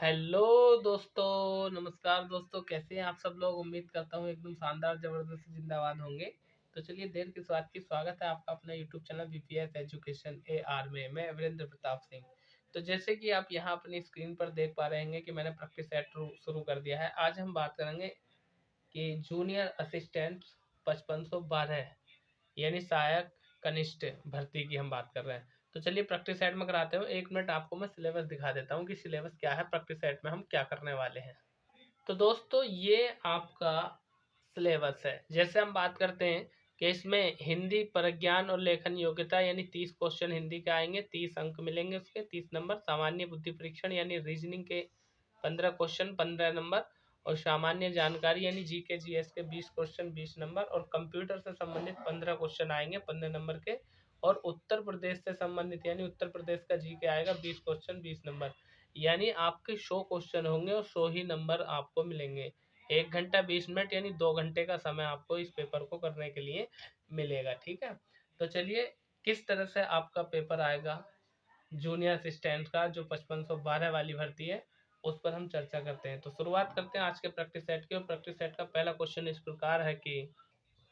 Hello दोस्तों, नमस्कार दोस्तों, कैसे हैं आप सब लोग। उम्मीद करता हूँ एकदम शानदार जबरदस्त जिंदाबाद होंगे। तो चलिए देर किस बात की, स्वागत है आपका अपना YouTube channel BPS education AR में। मैं वीरेंद्र प्रताप सिंह। तो जैसे कि आप यहाँ अपनी स्क्रीन पर देख पा रहे हैं कि मैंने प्रैक्टिस सेट शुरू कर दिया है। आज हम बात करेंगे कि जूनियर असिस्टेंट 5512 यानी सहायक कनिष्ठ भर्ती की हम बात कर रहे हैं। तो चलिए प्रैक्टिस सेट में कराते हो। 1 मिनट आपको मैं सिलेबस दिखा देता हूँ कि सिलेबस क्या है, प्रैक्टिस सेट में हम क्या करने वाले हैं। तो दोस्तों ये आपका सिलेबस है। जैसे हम बात करते हैं कि इसमें हिंदी प्रज्ञान और लेखन योग्यता यानी 30 क्वेश्चन हिंदी के आएंगे, 30 अंक मिलेंगे, उसके 30 नंबर। सामान्य बुद्धि परीक्षण यानी रीजनिंग के 15 क्वेश्चन 15 नंबर, और सामान्य जानकारी यानी जीके जीएस के 20 क्वेश्चन 20 नंबर, और कंप्यूटर से संबंधित 15 क्वेश्चन आएंगे 15 नंबर के, और उत्तर प्रदेश से संबंधित यानी उत्तर प्रदेश का जीके आएगा 20 क्वेश्चन 20 नंबर। यानी आपके 100 क्वेश्चन होंगे और 100 ही नंबर आपको मिलेंगे। 1 घंटा 20 मिनट यानी 2 घंटे का समय आपको इस पेपर को करने के लिए मिलेगा। ठीक है, तो चलिए किस तरह से आपका पेपर आएगा जूनियर असिस्टेंट का, जो 5512 वाली भर्ती है, उस पर हम चर्चा करते हैं। तो शुरुआत करते हैं आज के प्रैक्टिस सेट की। और प्रैक्टिस सेट का पहला क्वेश्चन इस प्रकार है कि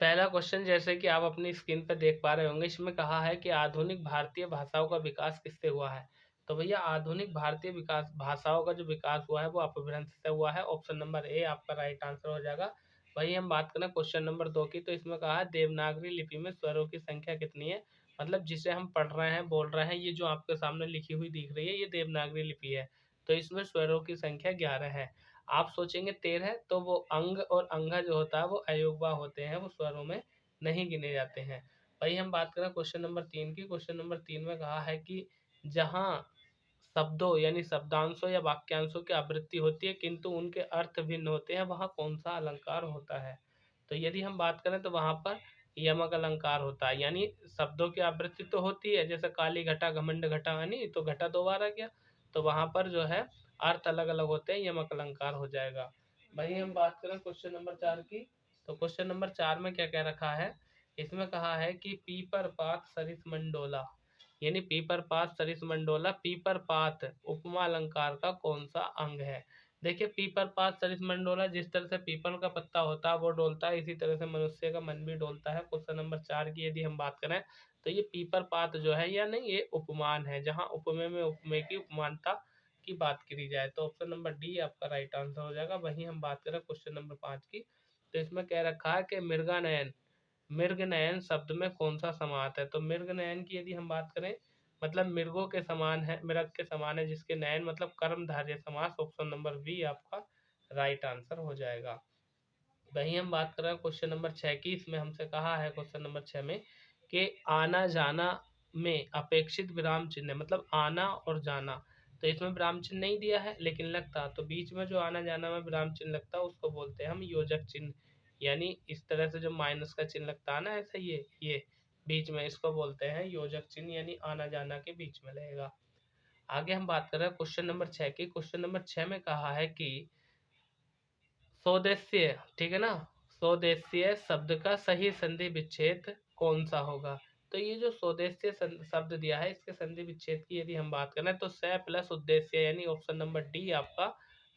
पहला क्वेश्चन जैसे कि आप अपनी स्क्रीन पर देख पा रहे होंगे, इसमें कहा है कि आधुनिक भारतीय भाषाओं का विकास किससे हुआ है। तो भैया आधुनिक भारतीय विकास भाषाओं का जो विकास हुआ है वो अपभ्रंश से हुआ है। ऑप्शन नंबर ए आपका राइट आंसर हो जाएगा। वही हम बात करें क्वेश्चन नंबर 2 की, तो इसमें कहा है देवनागरी लिपि में स्वरों की संख्या कितनी है। मतलब जिसे हम पढ़ रहे हैं बोल रहे हैं, ये जो आपके सामने लिखी हुई दिख रही है ये देवनागरी लिपि है। तो इसमें स्वरों की संख्या 11 है। आप सोचेंगे 13, तो वो अंग और अंगा जो होता है वो अयोगवा होते हैं, वो स्वरों में नहीं गिने जाते हैं। वही हम बात करें क्वेश्चन नंबर 3 की। क्वेश्चन नंबर 3 में कहा है कि जहाँ शब्दों यानी शब्दांशों या वाक्यांशों की आवृत्ति होती है किंतु उनके अर्थ भिन्न होते हैं, वहाँ कौन सा अलंकार होता है। तो यदि हम बात करें तो वहाँ पर यमक अलंकार होता है। यानी शब्दों की आवृत्ति तो होती है, जैसे काली घटा घमंड घटा हनी, तो घटा 2 बार आ गया। तो वहाँ पर जो है अर्थ अलग अलग होते हैं, यमक अलंकार हो जाएगा। वही हम बात करें क्वेश्चन नंबर 4 की। तो क्वेश्चन नंबर 4 में क्या कह रखा है, इसमें कहा है कि पीपर पात सरिस मंडोला यानी पीपर पात सरिस मंडोला, पीपर पात उपमा अलंकार का कौन सा अंग है। देखिए पीपर पात सरिस मंडोला, जिस तरह से पीपल का पत्ता होता है वो डोलता है, इसी तरह से मनुष्य का मन भी डोलता है। क्वेश्चन नंबर 4 की यदि हम बात करें तो ये पीपर पात जो है या नहीं, ये उपमान है, जहाँ उपमे में उपमे की उपमानता की बात करी जाए। तो ऑप्शन नंबर डी आपका राइट आंसर हो जाएगा। वहीं हम बात करें क्वेश्चन नंबर 5 की। तो इसमें कह रखा है कि मृगनयन, मृगनयन शब्द में कौन सा समास है। तो मृगनयन की यदि हम बात करें, मतलब मृगों के समान है, मृग के समान है, जिसके नयन मतलब कर्मधारय समास। ऑप्शन नंबर बी आपका राइट आंसर हो जाएगा। वहीं हम बात कर रहे हैं क्वेश्चन नंबर 6 की। इसमें हमसे कहा है क्वेश्चन नंबर 6 में कि आना जाना में अपेक्षित विराम चिन्ह, मतलब आना और जाना। तो इसमें विराम चिन्ह नहीं दिया है लेकिन लगता, तो बीच में जो आना जाना में विराम चिन्ह लगता है उसको बोलते हैं हम योजक चिन्ह। यानी इस तरह से जो माइनस का चिन्ह लगता है ना, ऐसा ये बीच में, इसको बोलते हैं योजक चिन्ह, यानी आना जाना के बीच में लगेगा। आगे हम बात कर रहे हैं क्वेश्चन नंबर 6 की। क्वेश्चन नंबर 6 में कहा है कि स्वदेशीय, ठीक है ना, स्वदेशीय शब्द का सही संधि विच्छेद कौन सा होगा। तो ये जो स्वदेशीय शब्द दिया है, इसके संधि विच्छेद की यदि हम बात करें तो स प्लस उद्देश्य, यानी ऑप्शन नंबर डी आपका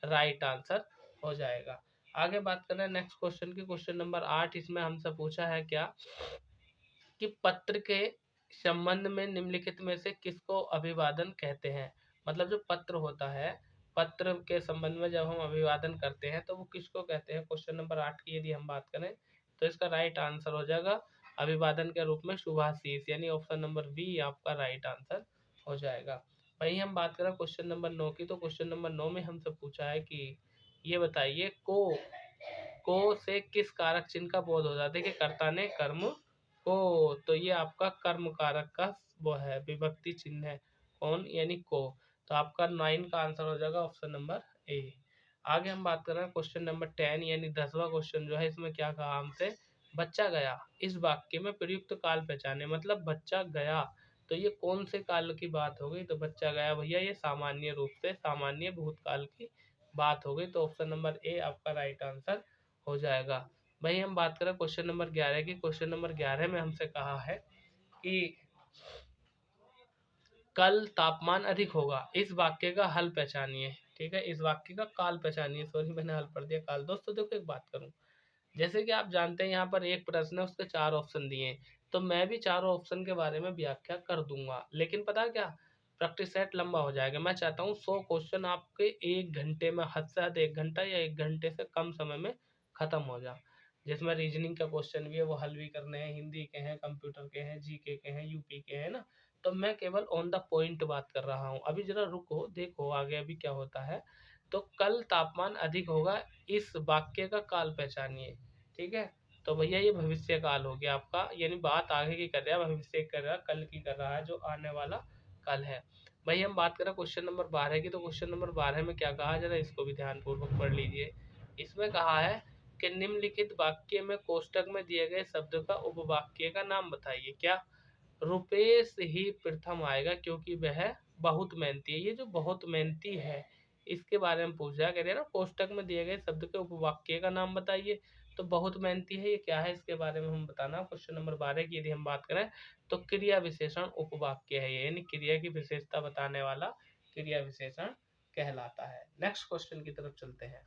राइट आंसर हो जाएगा। आगे बात करें नेक्स्ट क्वेश्चन की। क्वेश्चन नंबर 8, इसमें हमसे पूछा है क्या कि पत्र के संबंध में निम्नलिखित में से किसको अभिवादन कहते हैं। मतलब जो पत्र होता है, पत्र के संबंध में जब हम अभिवादन करते हैं तो वो किसको कहते हैं। क्वेश्चन नंबर 8 की यदि हम बात करें तो इसका राइट आंसर हो जाएगा अभिवादन के रूप में शुभाशीष, यानी ऑप्शन नंबर बी आपका राइट आंसर हो जाएगा। वहीं हम बात करें क्वेश्चन नंबर 9 की। तो क्वेश्चन नंबर 9 में हमसे पूछा है कि ये बताइए को से किस कारक चिन्ह का बोध होता है। देखिए कर्ता ने कर्म को, तो ये आपका कर्म कारक का वो है, विभक्ति चिन्ह है, कौन, यानी को। तो आपका 9 का आंसर हो जाएगा ऑप्शन नंबर ए। आगे हम बात कर रहे हैं क्वेश्चन नंबर 10 यानी 10वां क्वेश्चन जो है, इसमें क्या कहा हमसे, बच्चा गया इस वाक्य में प्रयुक्त काल पहचाने, मतलब बच्चा गया, तो ये कौन से काल की बात हो गई। तो बच्चा गया भैया ये सामान्य रूप से सामान्य भूतकाल की बात हो गई। तो ऑप्शन नंबर ए आपका राइट आंसर हो जाएगा। वही हम बात करें क्वेश्चन नंबर 11 की। क्वेश्चन नंबर 11 में हमसे कहा है कि कल तापमान अधिक होगा, इस वाक्य का हल पहचानिए। ठीक है, इस वाक्य का काल पहचानिए। सॉरी मैंने हल पढ़ दिया काल। दोस्तों देखो एक बात करूं, जैसे कि आप जानते हैं यहाँ पर एक प्रश्न है, उसके 4 ऑप्शन दिए हैं, तो मैं भी चारों ऑप्शन के बारे में व्याख्या कर दूंगा। लेकिन पता है क्या, प्रैक्टिस सेट लंबा हो जाएगा। मैं चाहता हूँ 100 क्वेश्चन आपके 1 घंटे में, हद से हद 1 घंटा या 1 घंटे से कम समय में खत्म हो जाए। जिसमें रीजनिंग का क्वेश्चन भी है, वो हल भी करने हैं, हिंदी के हैं, कंप्यूटर के हैं, जीके के हैं, यूपी के हैं ना। तो मैं केवल ऑन द पॉइंट बात कर रहा हूँ। अभी जरा रुको, देखो आगे अभी क्या होता है। तो कल तापमान अधिक होगा, इस वाक्य का काल पहचानिए। ठीक है, तो भैया ये भविष्य काल हो गया आपका, यानी बात आगे की कर रहा है, भविष्य की कर रहा है, कल की कर रहा है, जो आने वाला कल है। भाई हम बात करें क्वेश्चन नंबर 12 की, तो क्वेश्चन नंबर 12 में क्या कहा, जरा इसको भी ध्यान पूर्वक पढ़ लीजिए। इसमें कहा है कि निम्नलिखित वाक्य में कोष्टक में दिए गए शब्द का उपवाक्य का नाम बताइए। क्या, रुपेश ही प्रथम आएगा क्योंकि वह बहुत मेहनती है। ये जो बहुत मेहनती है, इसके बारे में पूछा, कह रहे हैं ना कोष्टक में दिए गए शब्द के उपवाक्य का नाम बताइए। तो बहुत मेहनती है, ये क्या है, इसके बारे में हम बताना। क्वेश्चन नंबर 12 की यदि हम बात करें, तो क्रिया विशेषण उपवाक्य है ये, यानी क्रिया की विशेषता बताने वाला क्रिया विशेषण कहलाता है। नेक्स्ट क्वेश्चन की तरफ चलते हैं।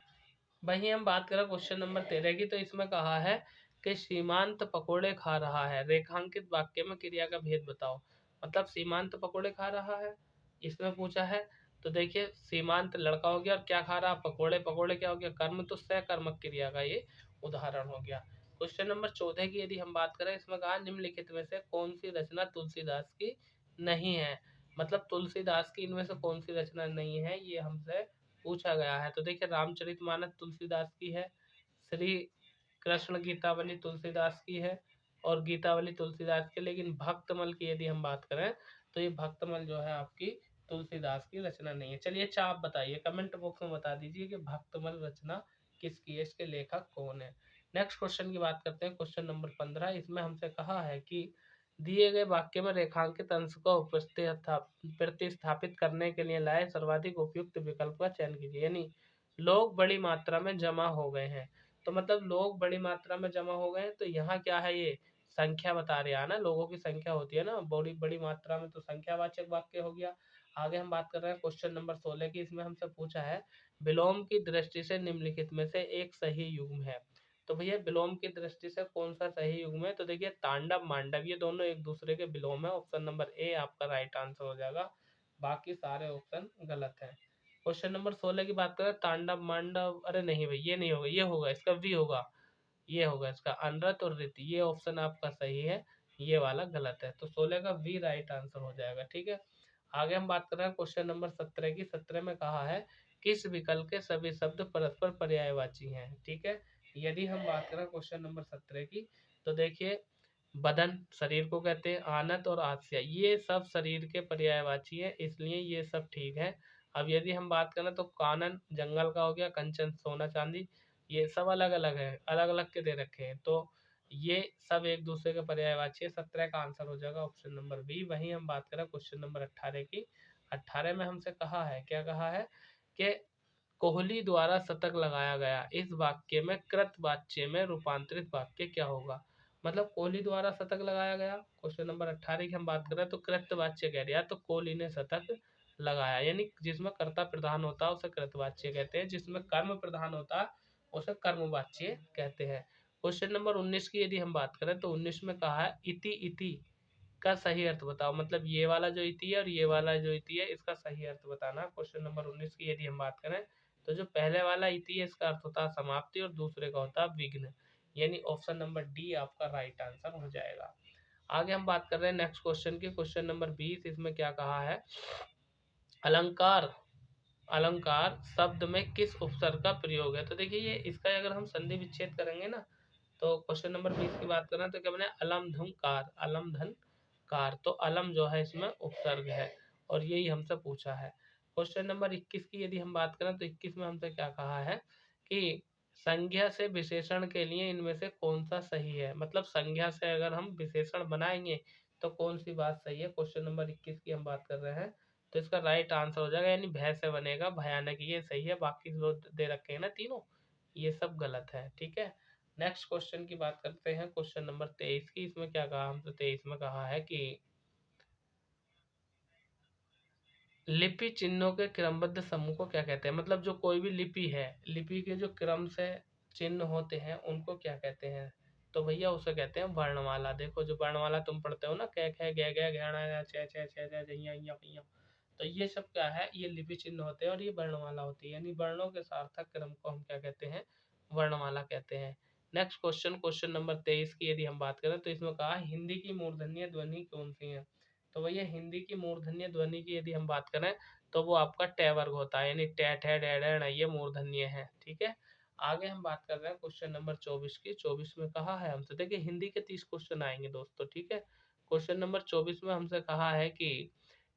वहीं हम बात करें क्वेश्चन नंबर 13 की, तो इसमें कहा है कि सीमांत पकोड़े खा रहा है, रेखांकित वाक्य में क्रिया का भेद बताओ। मतलब सीमांत पकोड़े खा रहा है, इसमें पूछा है। तो देखिए सीमांत लड़का हो गया, और क्या खा रहा, पकोड़े। पकोड़े क्या हो गया, कर्म, तो सकर्मक क्रिया का ये उदाहरण हो गया। क्वेश्चन नंबर 14 की यदि हम बात करें, इसमें कहा निम्नलिखित में से कौन सी रचना तुलसीदास की नहीं है। मतलब तुलसीदास की इनमें से कौन सी रचना नहीं है, ये हमसे पूछा गया है। तो देखिए रामचरितमानस तुलसीदास की है, श्री कृष्ण गीतावली तुलसीदास की है, और गीतावली तुलसीदास की। लेकिन भक्तमल की यदि हम बात करें, तो ये भक्तमल जो है आपकी तुलसीदास की रचना नहीं है। चलिए अच्छा आप बताइए, कमेंट बॉक्स में बता दीजिए कि भक्तमल रचना किसकी है, इसके लेखक कौन है। नेक्स्ट क्वेश्चन की बात करते हैं, क्वेश्चन नंबर 15। इसमें हमसे कहा है कि दिए गए वाक्य में रेखांकित अंश को प्रतिस्थापित करने के लिए लाए सर्वाधिक उपयुक्त विकल्प का चयन कीजिए। यानी लोग बड़ी मात्रा में जमा हो गए हैं, तो मतलब लोग बड़ी मात्रा में जमा हो गए हैं, तो यहाँ क्या है, ये संख्या बता रहे हैं ना, लोगों की संख्या होती है ना, बड़ी बड़ी मात्रा में, तो संख्यावाचक वाक्य हो गया। आगे हम बात कर रहे हैं क्वेश्चन नंबर 16 की। इसमें हमसे पूछा है विलोम की दृष्टि से निम्नलिखित में से एक सही युग्म है। तो भैया विलोम की दृष्टि से कौन सा सही युग्म है, तो देखिए तांडव मांडव, ये दोनों एक दूसरे के विलोम है। ऑप्शन नंबर ए आपका राइट आंसर हो जाएगा, बाकी सारे ऑप्शन गलत है। क्वेश्चन नंबर 16 की बात करें, तांडव मांडव, अरे नहीं भाई ये नहीं होगा, ये होगा, इसका वी होगा, ये होगा इसका अनरत और रीति, ये ऑप्शन आपका सही है, ये वाला गलत है। तो 16 का वी राइट आंसर हो जाएगा। ठीक है, आगे हम बात कर रहे हैं क्वेश्चन नंबर 17 की। 17 में कहा है किस विकल्प के सभी शब्द परस्पर पर्यायवाची हैं। ठीक है, यदि हम बात करें क्वेश्चन नंबर 17 की, तो देखिए बदन शरीर को कहते हैं, आनत और आस्या ये सब शरीर के पर्यायवाची है, इसलिए ये सब ठीक है। अब यदि हम बात करें तो कानन जंगल का हो गया, कंचन सोना चांदी, ये सब अलग अलग है, अलग अलग के दे रखे हैं, तो ये सब एक दूसरे के पर्यायवाची है। 17 का आंसर हो जाएगा ऑप्शन नंबर बी। वहीं हम बात करें क्वेश्चन नंबर 18 की। 18 में हमसे कहा है, क्या कहा है कि कोहली द्वारा शतक लगाया गया, इस वाक्य में कृत वाच्य में रूपांतरित वाक्य क्या होगा। मतलब कोहली द्वारा शतक लगाया गया, क्वेश्चन नंबर 18 की हम बात कर रहे हैं, तो कृत वाच्य कह रहा है, तो कोहली ने शतक लगाया, यानी जिसमें कर्ता प्रधान होता है उसे कृतवाच्य कहते हैं, जिसमें कर्म प्रधान होता है उसे कर्मवाच्य कहते हैं। क्वेश्चन नंबर 19 की यदि हम बात करें, तो 19 में कहा है इति इति का सही अर्थ बताओ। मतलब ये वाला जो इति है और ये वाला जो इति है, इसका सही अर्थ बताना। क्वेश्चन नंबर 19 की यदि हम बात करें, तो जो पहले वाला इति है इसका अर्थ होता है समाप्ति, और दूसरे का होता है विघ्न, यानी ऑप्शन नंबर डी आपका राइट आंसर हो जाएगा। आगे हम बात कर रहे हैं नेक्स्ट क्वेश्चन की, क्वेश्चन नंबर 20। इसमें क्या कहा है, अलंकार, अलंकार शब्द में किस उपसर्ग का प्रयोग है। तो देखिए ये इसका अगर हम संधि विच्छेद करेंगे ना, तो क्वेश्चन नंबर 20 की बात करें तो क्या बने, अलम धम कार, अलम धन कार, तो अलम जो है इसमें उपसर्ग है, और यही हमसे पूछा है। क्वेश्चन नंबर 21 की यदि हम बात करें, तो 21 में हमसे क्या कहा है कि संज्ञा से विशेषण के लिए इनमें से कौन सा सही है। मतलब संज्ञा से अगर हम विशेषण बनाएंगे तो कौन सी बात सही है, क्वेश्चन नंबर 21 की हम बात कर रहे हैं। तो इसका राइट आंसर हो जाएगा, यानी भय से बनेगा भयानक, ये सही है, बाकी जो दे रखे हैं ना तीनों, ये सब गलत है। ठीक है, नेक्स्ट क्वेश्चन की बात करते हैं, क्वेश्चन नंबर 23 की। इसमें क्या कहा हमसे, 23 में कहा है कि लिपि चिन्हों के क्रमबद्ध समूह को क्या कहते हैं? मतलब जो कोई भी लिपि है, लिपि के जो क्रम से चिन्ह होते हैं उनको क्या कहते हैं? तो भैया उसे कहते हैं वर्णमाला। देखो जो वर्णमाला तुम पढ़ते हो ना, कै खे गे गे घैणा छे छे छे छे झैया इया पिया, तो ये सब क्या है? ये लिपि चिन्ह होते हैं और ये वर्णमाला होती है, यानी वर्णों के सार्थक क्रम को हम क्या कहते हैं? वर्णमाला कहते हैं। नेक्स्ट क्वेश्चन, क्वेश्चन नंबर 23 की यदि हम बात करें तो इसमें कहा हिंदी की मूर्धन्य ध्वनि कौन सी है? तो भैया हिंदी की मूर्धन्य ध्वनि की यदि हम बात करें तो वो आपका ट वर्ग होता है, यानी टे ठे डे डे ण, ये मूर्धन्य है। ठीक है, आगे हम बात कर रहे हैं क्वेश्चन नंबर 24 की। 24 में कहा है हमसे, देखिए हिंदी के 30 क्वेश्चन आएंगे दोस्तों। ठीक है, क्वेश्चन नंबर 24 में हमसे कहा है कि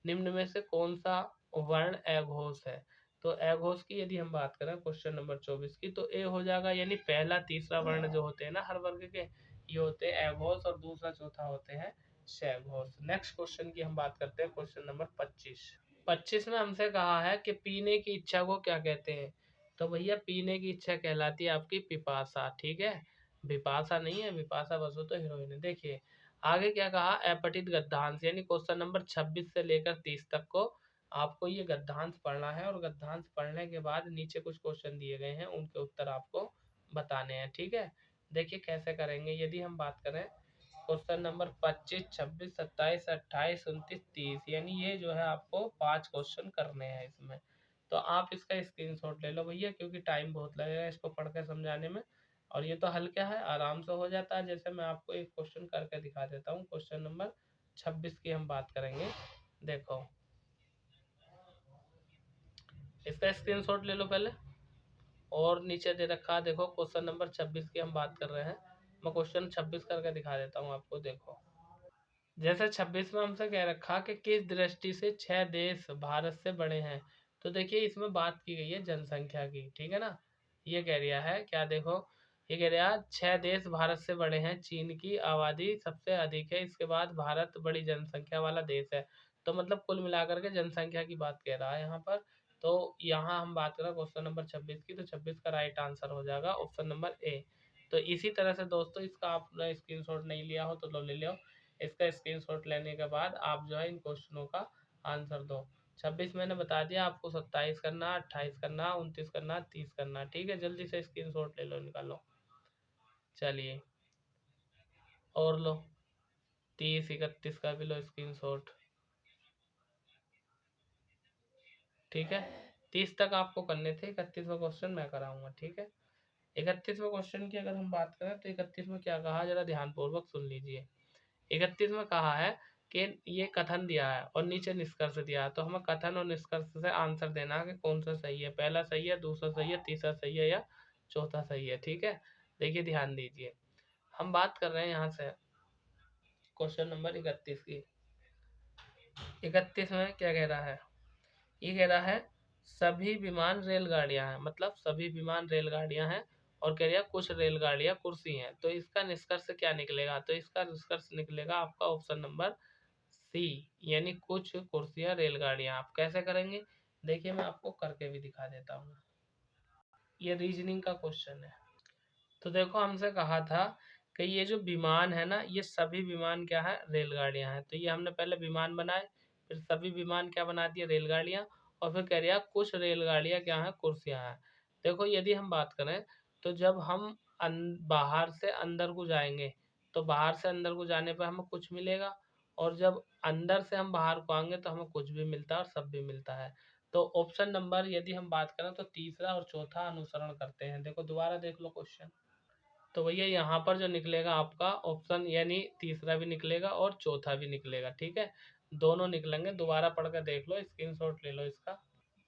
निम्न में से कौन सा वर्ण अघोष है? तो अघोष की यदि हम बात करें क्वेश्चन नंबर 24 की, तो ए हो जाएगा, यानी पहला तीसरा वर्ण जो होते हैं ना हर वर्ग के, ये होते हैं अघोष, और दूसरा चौथा होते हैं सघोष। नेक्स्ट क्वेश्चन की हम बात करते हैं, क्वेश्चन नंबर 25। 25 में हमसे कहा है कि पीने की इच्छा को क्या कहते हैं? तो भैया पीने की इच्छा कहलाती है आपकी पिपासा। ठीक है, विपासा नहीं है, विपासा बसु तो हीरोइन है। देखिए आगे क्या कहा, अपठित गद्यांश, यानी क्वेश्चन नंबर 26 से लेकर 30 तक को आपको ये गद्यांश पढ़ना है, और गद्यांश पढ़ने के बाद नीचे कुछ क्वेश्चन दिए गए हैं, उनके उत्तर आपको बताने हैं। ठीक है, देखिए कैसे करेंगे। यदि हम बात करें क्वेश्चन नंबर 25, 26, 27, 28, 29, 30, यानी ये जो है आपको 5 क्वेश्चन करने हैं इसमें। तो आप इसका स्क्रीनशॉट ले लो भैया, क्योंकि टाइम बहुत लगेगा इसको पढ़ के समझाने में, और ये तो हल्का है, आराम से हो जाता है। जैसे मैं आपको एक क्वेश्चन करके दिखा देता हूँ। क्वेश्चन नंबर 26 की हम बात करेंगे। देखो इसका स्क्रीनशॉट ले लो पहले, और नीचे दे रखा है देखो क्वेश्चन नंबर 26 की हम बात कर रहे हैं। मैं क्वेश्चन 26 करके दिखा देता हूँ आपको। देखो जैसे 26 में हमसे कह रखा कि किस दृष्टि से 6 देश भारत से बड़े हैं? तो देखिए इसमें बात की गई है जनसंख्या की। ठीक है ना, ये कह रहा है क्या, देखो ये कह रहा है 6 देश भारत से बड़े हैं, चीन की आबादी सबसे अधिक है, इसके बाद भारत बड़ी जनसंख्या वाला देश है। तो मतलब कुल मिलाकर के जनसंख्या की बात कह रहा है यहाँ पर। तो यहाँ हम बात करें क्वेश्चन नंबर 26 की, तो 26 का राइट आंसर हो जाएगा ऑप्शन नंबर ए। तो इसी तरह से दोस्तों, इसका आपने स्क्रीनशॉट नहीं लिया हो तो लो ले लो। इसका स्क्रीनशॉट लेने के बाद आप जो है इन क्वेश्चनों का आंसर दो। 26 मैंने बता दिया आपको, 27 करना, 28 करना, 29 करना, 30 करना। ठीक है, जल्दी से स्क्रीनशॉट ले लो, निकालो। चलिए और लो, 30, 31 का भी लो स्क्रीनशॉट। ठीक है, 30 तक आपको करने थे, 31वां क्वेश्चन मैं कराऊंगा। ठीक है, 31वें क्वेश्चन की अगर हम बात करें तो 31 में क्या कहा, जरा ध्यानपूर्वक सुन लीजिए। 31 में कहा है कि ये कथन दिया है और नीचे निष्कर्ष दिया है, तो हमें कथन और निष्कर्ष से आंसर देना है कि कौन सा सही है, पहला सही है, दूसरा सही है, तीसरा सही है, या चौथा सही है। ठीक है, देखिए ध्यान दीजिए, हम बात कर रहे हैं यहाँ से क्वेश्चन नंबर 31 की। 31 में क्या कह रहा है, ये कह रहा है सभी विमान रेलगाड़ियां हैं, मतलब सभी विमान रेलगाड़ियां हैं, और कह रहा है कुछ रेलगाड़ियां कुर्सी हैं। तो इसका निष्कर्ष क्या निकलेगा? तो इसका निष्कर्ष निकलेगा आपका ऑप्शन नंबर सी, यानी कुछ कुर्सियां रेलगाड़ियां। आप कैसे करेंगे, देखिए मैं आपको करके भी दिखा देता हूँ। ये रीजनिंग का क्वेश्चन है। तो देखो हमसे कहा था कि ये जो विमान है ना, ये सभी विमान क्या है, रेलगाड़ियां हैं। तो ये हमने पहले विमान बनाए, फिर सभी विमान क्या बना दिए, रेलगाड़ियां, और फिर कह रहा कुछ रेलगाड़ियां क्या है, कुर्सियां हैं। देखो यदि हम बात करें तो जब हम बाहर से अंदर को जाएंगे, तो बाहर से अंदर को जाने पर हमें कुछ मिलेगा, और जब अंदर से हम बाहर को आएंगे तो हमें कुछ भी मिलता है और सब भी मिलता है। तो ऑप्शन नंबर यदि हम बात करें तो तीसरा और चौथा अनुसरण करते हैं। देखो दोबारा देख लो क्वेश्चन। तो भैया यहाँ पर जो निकलेगा आपका ऑप्शन, यानी तीसरा भी निकलेगा और चौथा भी निकलेगा। ठीक है, दोनों निकलेंगे, दोबारा पढ़ कर देख लो, स्क्रीनशॉट ले लो इसका।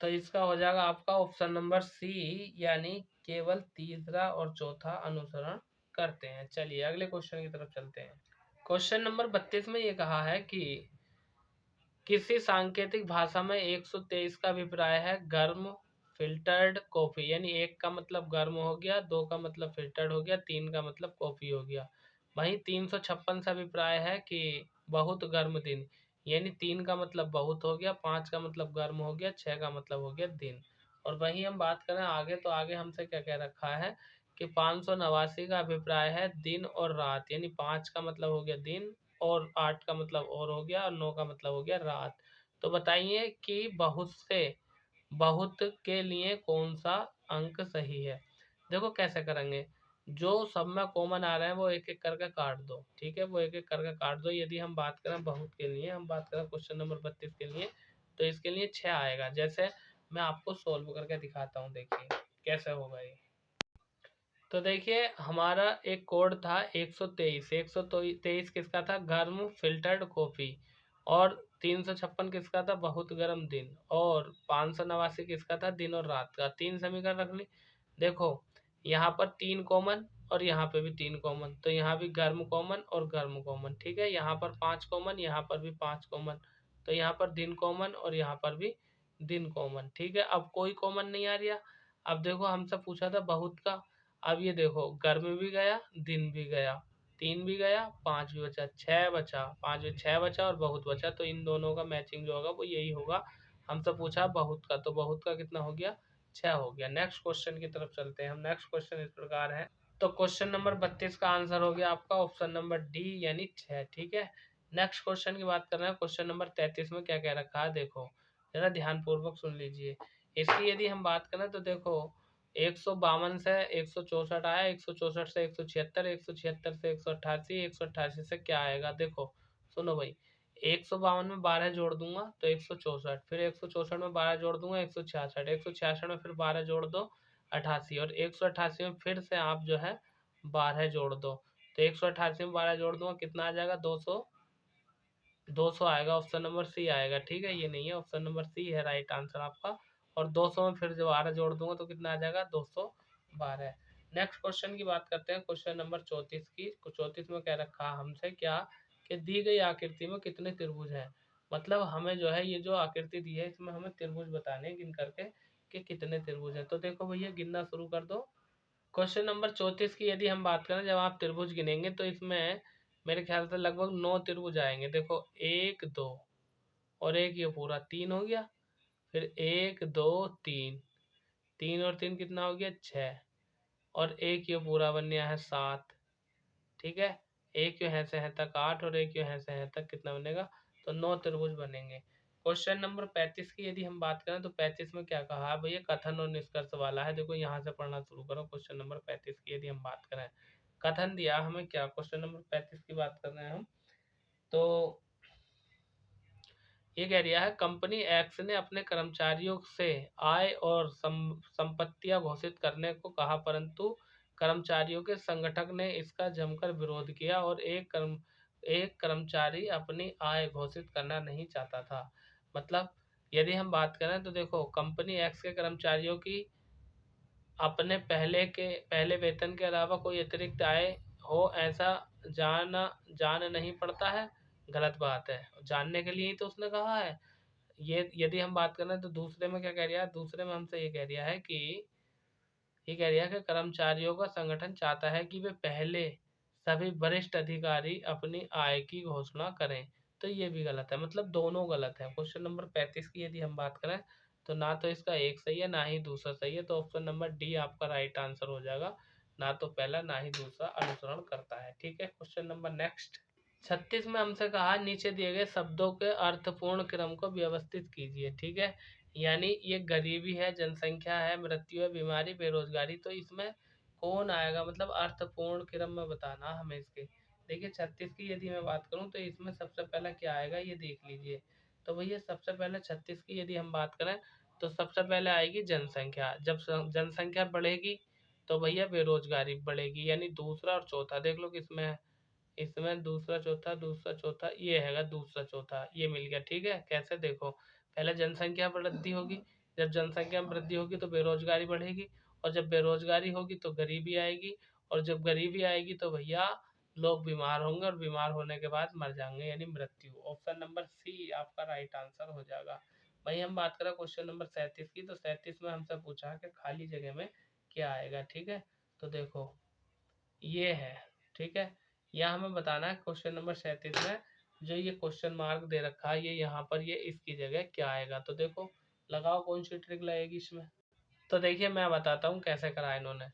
तो इसका हो जाएगा आपका ऑप्शन नंबर सी, यानी केवल तीसरा और चौथा अनुसरण करते हैं। चलिए अगले क्वेश्चन की तरफ चलते हैं। क्वेश्चन नंबर 32 में ये कहा है कि किसी सांकेतिक भाषा में 123 का अभिप्राय है गर्म फिल्टर्ड कॉफी, यानी एक का मतलब गर्म हो गया, दो का मतलब फिल्टर्ड हो गया, तीन का मतलब कॉफी हो गया। वहीं 356 से अभिप्राय है कि बहुत गर्म दिन, यानी तीन का मतलब बहुत हो गया, पाँच का मतलब गर्म हो गया, छः का मतलब हो गया दिन। और वहीं हम बात करें आगे, तो आगे हमसे क्या कह रखा है कि 589 का अभिप्राय है दिन और रात, यानी पाँच का मतलब हो गया दिन, और आठ का मतलब और हो गया, और नौ का मतलब हो गया रात। तो बताइए कि बहुत के लिए कौन सा अंक सही है। देखो कैसे करेंगे, जो सब में कॉमन आ रहे हैं वो एक एक करके काट दो, ठीक है, वो एक एक करके काट दो। यदि हम बात करें बहुत के लिए, हम बात करें क्वेश्चन नंबर 32 के लिए, तो इसके लिए 6 आएगा। जैसे मैं आपको सोल्व करके दिखाता हूँ, देखिए कैसे होगा ये। तो देखिए हमारा एक कोड था 123, 123 किसका था, गर्म फिल्टर्ड कॉफी। और 356 किसका था, बहुत गर्म दिन। और 589 किसका था, दिन और रात का। 3 समीकरण रख ली। देखो यहाँ पर 3 कॉमन और यहाँ पे भी 3 कॉमन, तो यहाँ भी गर्म कॉमन और गर्म कॉमन, ठीक है। यहाँ पर 5 कॉमन, यहाँ पर भी 5 कॉमन, तो यहाँ पर दिन कॉमन और यहाँ पर भी दिन कॉमन, ठीक है। अब कोई कॉमन नहीं आ रहा। अब देखो हमसे पूछा था बहुत का। अब ये देखो गर्म भी गया, दिन भी गया, 3 भी गया, 5 भी बचा, 6 बचा, 5 में 6 बचा और बहुत बचा। तो इन दोनों का मैचिंग जो होगा वो यही होगा। हमसे पूछा बहुत का, तो बहुत का कितना हो गया, 6 हो गया। नेक्स्ट क्वेश्चन की तरफ चलते हैं हम। नेक्स्ट क्वेश्चन इस प्रकार है। तो क्वेश्चन नंबर 32 का आंसर हो गया आपका ऑप्शन नंबर डी यानी 6, ठीक है। नेक्स्ट क्वेश्चन की बात कर रहे हैं। क्वेश्चन नंबर 33 में क्या कह रखा है, देखो जरा ध्यानपूर्वक सुन लीजिए। इसकी यदि हम बात करें तो देखो 152 से 164 आया, 164 से 176, 176 से 188, 188 से क्या आएगा, देखो सुनो भाई। 152 में 12 जोड़ दूंगा तो 164, फिर 164 में 12 जोड़ दूंगा 166, 166 में फिर 12 जोड़ दो 88, और 188 में फिर से आप जो है 12 जोड़ दो। तो 188 में 12 जोड़ दूंगा कितना आ जाएगा, 200 आएगा। ऑप्शन नंबर सी आएगा, ठीक है। ये नहीं है, ऑप्शन नंबर सी है राइट आंसर आपका। और 200 में फिर जो 12 जोड़ दूंगा तो कितना आ जाएगा, 212। नेक्स्ट क्वेश्चन की बात करते हैं, क्वेश्चन नंबर 34 की। 34 में कह रखा है हमसे क्या, कि दी गई आकृति में कितने त्रिभुज हैं। मतलब हमें जो है ये जो आकृति दी है इसमें हमें त्रिभुज बताने हैं गिन करके कि कितने त्रिभुज हैं। तो देखो भैया गिनना शुरू कर दो। क्वेश्चन नंबर 34 की यदि हम बात करें, जब आप त्रिभुज गिनेंगे तो इसमें मेरे ख्याल से लगभग 9 त्रिभुज आएंगे। देखो 1 2 और एक ये पूरा 3 हो गया, फिर 1 2 3, 3 और 3 कितना हो गया 6, और एक ये पूरा बन गया है 7, ठीक है। एक यहाँ से है तक 8 और एक यहाँ से है तक कितना बनेगा, तो 9 त्रिभुज बनेंगे। क्वेश्चन नंबर 35 की यदि हम बात करें तो 35 में क्या कहा है भैया, कथन और निष्कर्ष वाला है। देखो यहाँ से पढ़ना शुरू करो। क्वेश्चन नंबर 35 की यदि हम बात करें, कथन दिया हमें क्या, क्वेश्चन नंबर 35 की बात कर रहे हैं हम। तो ये कह रहा है कंपनी एक्स ने अपने कर्मचारियों से आय और संपत्तियां घोषित करने को कहा, परंतु कर्मचारियों के संगठन ने इसका जमकर विरोध किया और एक कर्मचारी अपनी आय घोषित करना नहीं चाहता था। मतलब यदि हम बात करें तो देखो कंपनी एक्स के कर्मचारियों की अपने पहले वेतन के अलावा कोई अतिरिक्त आय हो ऐसा जान नहीं पड़ता है, गलत बात है। जानने के लिए ही तो उसने कहा है। ये यदि हम बात करें तो दूसरे में क्या कह रहा है, दूसरे में हमसे ये कह रहा है कि कर्मचारियों का संगठन चाहता है कि वे पहले सभी वरिष्ठ अधिकारी अपनी आय की घोषणा करें। तो ये भी गलत है, मतलब दोनों गलत है। क्वेश्चन नंबर 35 की यदि हम बात करें तो ना तो इसका एक सही है ना ही दूसरा सही है, तो ऑप्शन नंबर डी आपका राइट आंसर हो जाएगा। ना तो पहला ना ही दूसरा अनुसरण करता है, ठीक है। क्वेश्चन नंबर नेक्स्ट 36 में हमसे कहा नीचे दिए गए शब्दों के अर्थपूर्ण क्रम को व्यवस्थित कीजिए, ठीक है। यानी ये गरीबी है, जनसंख्या है, मृत्यु है, बीमारी, बेरोजगारी, तो इसमें कौन आएगा, मतलब अर्थपूर्ण क्रम में बताना हमें इसके। देखिए 36 की यदि मैं बात करूं तो इसमें सबसे पहला क्या आएगा ये देख लीजिए। तो भैया सबसे पहले 36 की यदि हम बात करें तो सबसे पहले आएगी जनसंख्या। जब जनसंख्या बढ़ेगी तो भैया बेरोजगारी बढ़ेगी, यानी दूसरा और चौथा देख लो किसमें है। इसमें दूसरा चौथा ये हैगा, दूसरा चौथा ये मिल गया, ठीक है। कैसे देखो, पहले जनसंख्या वृद्धि होगी, जब जनसंख्या में वृद्धि होगी तो बेरोजगारी बढ़ेगी, और जब बेरोजगारी होगी तो गरीबी आएगी, और जब गरीबी आएगी तो भैया लोग बीमार होंगे, और बीमार होने के बाद मर जाएंगे यानी मृत्यु। ऑप्शन नंबर सी आपका राइट आंसर हो जाएगा। वही हम बात करें क्वेश्चन नंबर 37 की, तो 37 में हमसे पूछा कि खाली जगह में क्या आएगा, ठीक है। तो देखो ये है, ठीक है। यहाँ हमें बताना है क्वेश्चन नंबर 37 में जो ये क्वेश्चन मार्क दे रखा है ये यहाँ पर ये इसकी जगह क्या आएगा। तो देखो लगाओ कौन सी ट्रिक लगेगी इसमें। तो देखिए मैं बताता हूँ कैसे करा इन्होंने।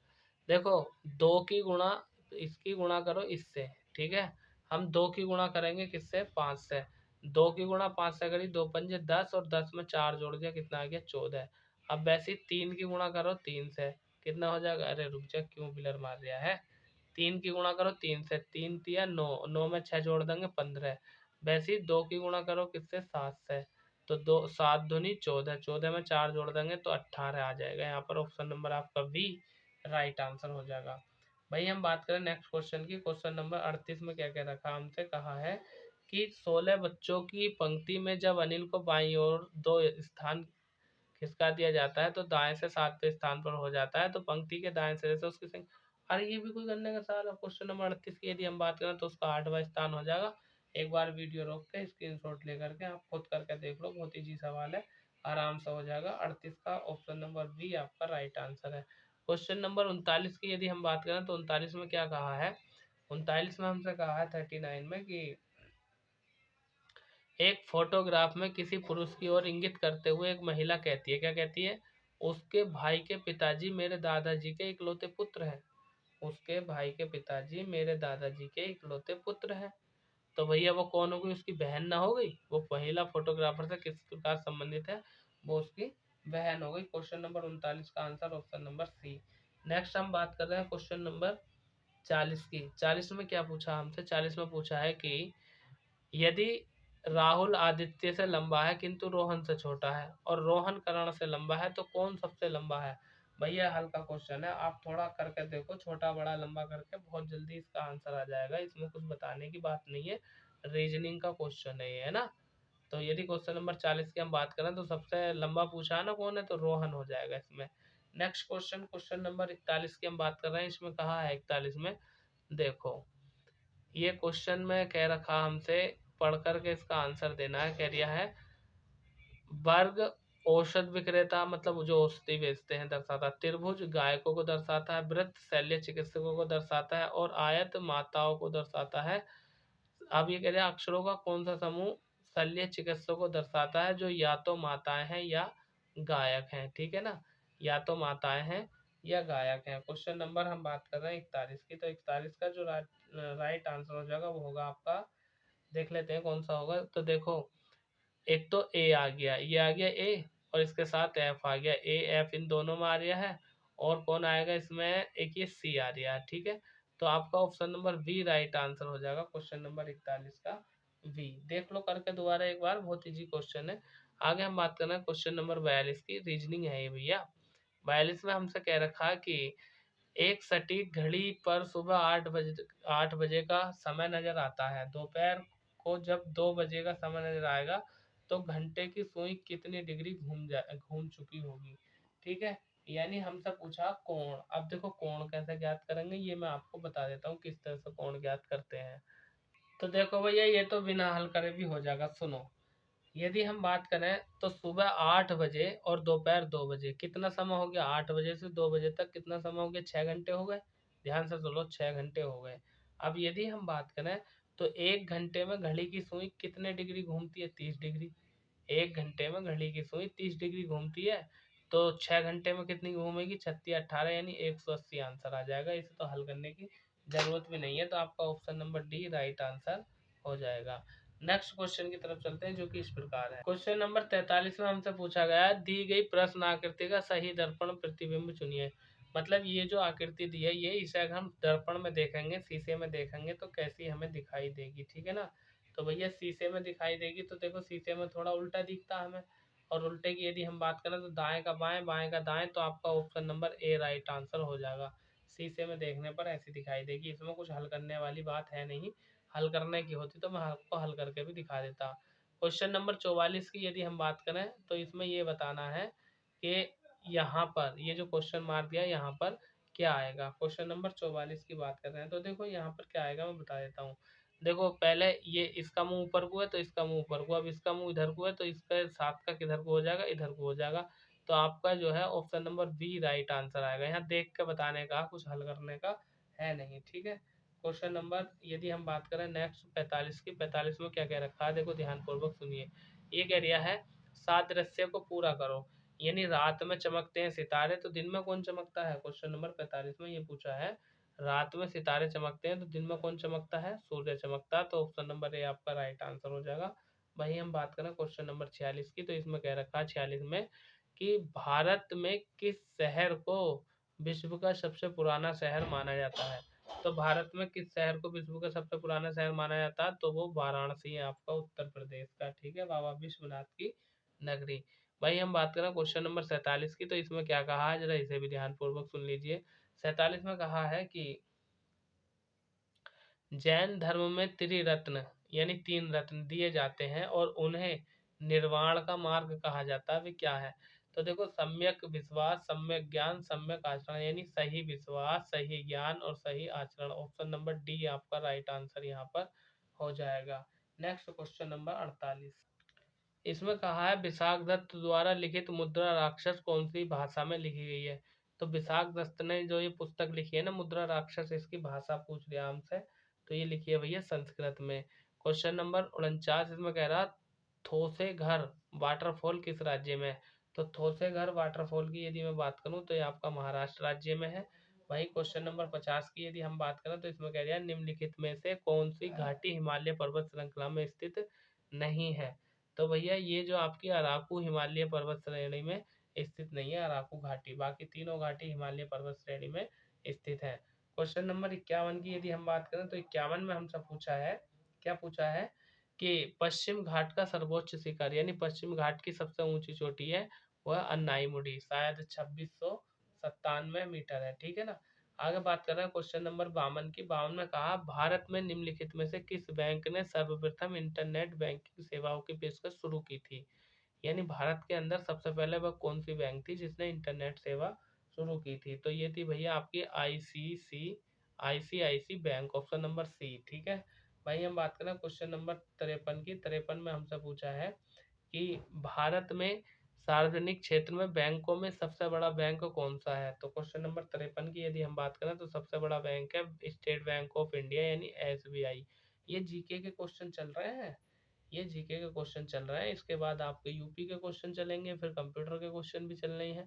देखो 2 की गुणा, इसकी गुणा करो इससे, ठीक है। हम 2 की गुणा करेंगे किससे, 5 से। 2 की गुणा 5 से करी, 2 पंजे 10 और 10 में 4 जोड़ दिया, कितना आ गया 14। अब वैसे ही 3 की गुणा करो 3 से, कितना हो जाएगा, अरे रुक जा क्यों पिलर मार रहा है। 3 की गुणा करो 3 से, 3 तिया 9, 9 में 6 जोड़ देंगे 15। वैसे ही 2 की गुणा करो किससे, 7 से, तो 2 7 दूनी 14, 14 में 4 जोड़ देंगे तो 18 आ जाएगा। यहाँ पर ऑप्शन नंबर आपका बी राइट आंसर हो जाएगा। भाई हम बात करें नेक्स्ट क्वेश्चन की, क्वेश्चन नंबर 38 में क्या क्या रखा, हमसे कहा है कि 16 बच्चों की पंक्ति में जब अनिल को बाईं ओर 2 स्थान खिसका दिया जाता है तो दाएं से 7वें स्थान पर हो जाता है, तो पंक्ति के दाएं सिरे से उसकी संख्या। अरे ये भी कोई करने का सवाल है। क्वेश्चन नंबर 38 की यदि हम बात करें तो उसका 8वां स्थान हो जाएगा। एक बार वीडियो रोक के स्क्रीनशॉट लेकर के आप खुद करके देख लो, बहुत इजी सवाल है, आराम से हो जाएगा। 38 का ऑप्शन नंबर बी आपका राइट आंसर है। क्वेश्चन नंबर 39 की यदि हम बात करें तो 39 में क्या कहा है, 39 में हमसे कहा है 39 में कि एक फोटोग्राफ में किसी पुरुष की ओर इंगित करते हुए एक महिला कहती है, क्या कहती है, उसके भाई के पिताजी मेरे दादाजी के इकलौते पुत्र हैं। उसके भाई के पिताजी मेरे दादाजी के इकलौते पुत्र हैं। तो भैया वो कौन हो गई, उसकी बहन ना हो गई, वो महिला फोटोग्राफर से किस प्रकार संबंधित है, वो उसकी बहन हो गई। क्वेश्चन नंबर 39 का answer option number C. Next हम बात कर रहे हैं क्वेश्चन नंबर 40 की। 40 में क्या पूछा हमसे, 40 में पूछा है कि यदि राहुल आदित्य से लंबा है किंतु रोहन से छोटा है और रोहन करण से लंबा है तो कौन सबसे लंबा है। भैया हल्का क्वेश्चन है, आप थोड़ा करके देखो, छोटा बड़ा लंबा करके बहुत जल्दी इसका आंसर आ जाएगा। इसमें कुछ बताने की बात नहीं है, रीजनिंग का क्वेश्चन है ये, है ना। तो यदि क्वेश्चन नंबर 40 की हम बात करें तो सबसे लंबा पूछा है ना कौन है, तो रोहन हो जाएगा इसमें। नेक्स्ट क्वेश्चन, क्वेश्चन नंबर 41 की हम बात कर रहे हैं। इसमें कहा है 41 में, देखो ये क्वेश्चन में कह रखा हमसे पढ़ करके इसका आंसर देना है। कह दिया है वर्ग औषध विक्रेता, मतलब जो औषधि बेचते हैं, दर्शाता है। त्रिभुज गायकों को दर्शाता है। वृत्त शल्य चिकित्सकों को दर्शाता है और आयत माताओं को दर्शाता है। अब ये कह रहे हैं अक्षरों का कौन सा समूह शल्य चिकित्सकों को दर्शाता है, जो या तो माताएं हैं या गायक हैं, ठीक है ना, या तो माताएं हैं या गायक हैं। क्वेश्चन नंबर हम बात कर रहे हैं 41 की, तो 41 का जो राइट आंसर हो जाएगा वो होगा आपका, देख लेते हैं कौन सा होगा। तो देखो एक तो ए आ गया, ये आ गया ए, और इसके साथ एफ आ गया, ए एफ इन दोनों में आ रहा है। और कौन आएगा इसमें, एक ये सी आ रहा है, ठीक है। तो आपका option number B right answer हो जाएगा क्वेश्चन नंबर 41 का वी। देख लो करके दोबारा एक बार, बहुत इजी क्वेश्चन है। आगे हम बात कर रहे हैं क्वेश्चन नंबर 42 की, रीजनिंग है ये भैया। 42 में हमसे कह रखा है कि एक सटीक घड़ी पर सुबह 8 बजे का समय नजर आता है। दोपहर को जब 2 बजे का समय नजर आएगा तो घंटे की सुई कितनी डिग्री घूम चुकी होगी, ठीक है। यानी हमसे पूछा कोण। अब देखो कोण कैसे ज्ञात करेंगे, ये मैं आपको बता देता हूँ किस तरह से कोण ज्ञात करते हैं। तो देखो भैया ये तो बिना हल करे भी हो जाएगा, सुनो। यदि हम बात करें तो सुबह 8 बजे और दोपहर 2 बजे कितना समय हो गया, 8 बजे से 2 बजे तक कितना समय हो गया, 6 घंटे हो गए। ध्यान से सुनो, 6 घंटे हो गए। अब यदि हम बात करें तो 1 घंटे में घड़ी की सुई कितने डिग्री घूमती है, 30 डिग्री। 1 घंटे में घड़ी की सुई 30 डिग्री घूमती है, तो 6 घंटे में कितनी घूमेगी, 36 18 यानी 180 आंसर आ जाएगा। इसे तो हल करने की जरूरत भी नहीं है, तो आपका option number D right answer हो जाएगा। नेक्स्ट क्वेश्चन की तरफ चलते हैं जो कि इस प्रकार है। क्वेश्चन नंबर 43 में हमसे पूछा गया है, दी गई प्रश्न आकृति का सही दर्पण प्रतिबिंब चुनिए। मतलब ये जो आकृति दी है ये, इसे अगर हम दर्पण में देखेंगे, शीशे में देखेंगे तो कैसी हमें दिखाई देगी, ठीक है ना। तो भैया शीशे में दिखाई देगी, तो देखो शीशे में थोड़ा उल्टा दिखता है हमें, और उल्टे की यदि हम बात करें तो दाएं का बाएं बाएं का दाएं, तो आपका option number A right answer हो जाएगा। शीशे में देखने पर ऐसी दिखाई देगी, इसमें कुछ हल करने वाली बात है नहीं। हल करने की होती तो मैं आपको हल करके भी दिखा देता। क्वेश्चन नंबर 44 की यदि हम बात करें तो इसमें ये बताना है कि यहाँ पर ये जो क्वेश्चन मार दिया यहाँ पर क्या आएगा। क्वेश्चन नंबर 44 की बात कर रहे हैं तो देखो यहाँ पर क्या आएगा मैं बता देता हूँ। देखो पहले ये इसका मुंह ऊपर को है तो इसका मुंह ऊपर को, अब इसका मुंह इधर को है तो इसका साथ का किधर को हो जाएगा, इधर को हो जाएगा। तो आपका जो है option number B right answer आएगा। यहाँ देख के बताने का, कुछ हल करने का है नहीं, ठीक है। क्वेश्चन नंबर यदि हम बात करें नेक्स्ट 45 की, 45 में क्या कह रखा है देखो ध्यान पूर्वक सुनिए। ये कह रिया है सादृश्य को पूरा करो, यानी रात में चमकते हैं सितारे तो दिन में कौन चमकता है। क्वेश्चन नंबर 45 में ये पूछा है रात में सितारे चमकते हैं तो दिन में कौन चमकता है, सूर्य चमकता है। तो ऑप्शन नंबर ए आपका राइट आंसर हो जाएगा। वही हम बात करें क्वेश्चन नंबर 46 की, तो इसमें कह रखा है 46 में कि भारत में किस शहर को विश्व का सबसे पुराना शहर माना जाता है। तो भारत में किस शहर को विश्व का सबसे पुराना शहर माना जाता है, तो वो वाराणसी है आपका उत्तर प्रदेश का, ठीक है, बाबा विश्वनाथ की नगरी। वही हम बात करें क्वेश्चन नंबर 47 की, तो इसमें क्या कहा है, जरा इसे भी ध्यान पूर्वक सुन लीजिए। 47 में कहा है कि जैन धर्म में त्रिरत्न यानी 3 रत्न दिए जाते हैं और उन्हें निर्वाण का मार्ग कहा जाता है, वे क्या है। तो देखो, सम्यक विश्वास, सम्यक ज्ञान, सम्यक आचरण, यानी सही विश्वास, सही ज्ञान और सही आचरण। ऑप्शन नंबर डी आपका राइट आंसर यहाँ पर हो जाएगा। नेक्स्ट क्वेश्चन नंबर 48, इसमें कहा है विशाख दत्त द्वारा लिखित मुद्रा राक्षस कौन सी भाषा में लिखी गई है। तो विशाख दत्त ने जो ये पुस्तक लिखी है ना मुद्रा राक्षस, इसकी भाषा पूछ लिया हमसे, तो ये लिखी है भैया संस्कृत में। क्वेश्चन नंबर 49 इसमें कह रहा थोसे घर वाटरफॉल किस राज्य में है। तो थोसे घर वाटरफॉल की यदि मैं बात करूं तो ये आपका महाराष्ट्र राज्य में है। वही क्वेश्चन नंबर 50 की यदि हम बात करें तो इसमें कह रहा है निम्नलिखित में से कौन सी घाटी हिमालय पर्वत श्रृंखला में स्थित नहीं है। तो भैया ये जो आपकी अराकू हिमालय पर्वत श्रेणी में स्थित नहीं है, अराकू घाटी, बाकी तीनों घाटी हिमालय पर्वत श्रेणी में स्थित है। क्वेश्चन नंबर 51 की यदि हम बात करें तो 51 में हमसे पूछा है, क्या पूछा है कि पश्चिम घाट का सर्वोच्च शिखर यानी पश्चिम घाट की सबसे ऊंची चोटी है वह अन्नाईमुड़ी, शायद 2697 मीटर है, ठीक है ना। आगे बात कर रहे हैं क्वेश्चन नंबर 52 की। 52 में कहा भारत में निम्नलिखित में से किस बैंक ने सर्वप्रथम इंटरनेट बैंकिंग सेवाओं की पेशकश शुरू की थी। यानी भारत के अंदर सबसे पहले वह कौन सी बैंक थी जिसने इंटरनेट सेवा शुरू की थी। तो ये थी भैया आपकी ICICI bank, option number C, ठीक है। भाई हम बात करें क्वेश्चन नंबर 53 की। 53 में हमसे पूछा है कि भारत में सार्वजनिक क्षेत्र में बैंकों में सबसे बड़ा बैंक कौन सा है। तो क्वेश्चन नंबर 53 की यदि हम बात करें तो सबसे बड़ा बैंक है स्टेट बैंक ऑफ इंडिया यानी एसबीआई। ये जीके के क्वेश्चन चल रहे हैं, ये जीके के क्वेश्चन चल रहे हैं। इसके बाद आपके यूपी के क्वेश्चन चलेंगे, फिर कंप्यूटर के क्वेश्चन भी चल रहे हैं।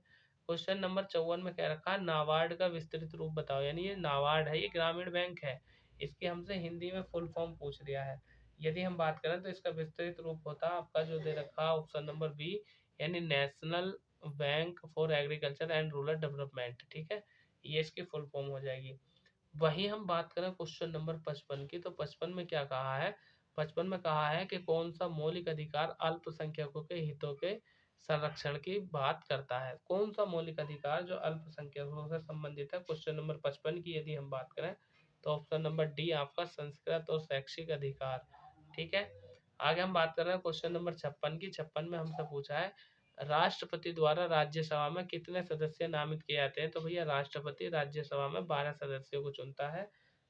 क्वेश्चन नंबर 54 में कह रखा है नाबार्ड का विस्तृत रूप बताओ। यानी ये नाबार्ड है, ये ग्रामीण बैंक है, इसकी हमसे हिंदी में फुल फॉर्म पूछ लिया है। यदि हम बात करें तो इसका विस्तृत रूप होता है आपका जो दे रखा है ऑप्शन नंबर बी, यानी national bank for agriculture and rural development, ठीक है, ये इसकी फुल फॉर्म हो जाएगी। वही हम बात करें क्वेश्चन नंबर 55 की। तो 55 में क्या कहा है, 55 में कहा है कि कौन सा मौलिक अधिकार अल्पसंख्यकों के हितों के संरक्षण की बात करता है। कौन सा मौलिक अधिकार जो अल्पसंख्यकों से संबंधित है। क्वेश्चन नंबर 55 की यदि हम बात करें तो ऑप्शन नंबर डी आपका संस्कृत और शैक्षिक अधिकार, ठीक है। आगे हम बात कर रहे हैं क्वेश्चन नंबर 56 की। 56 में हमसे पूछा है राष्ट्रपति द्वारा राज्यसभा में कितने सदस्य नामित किए जाते हैं। तो भैया राष्ट्रपति राज्यसभा में 12 सदस्यों को चुनता है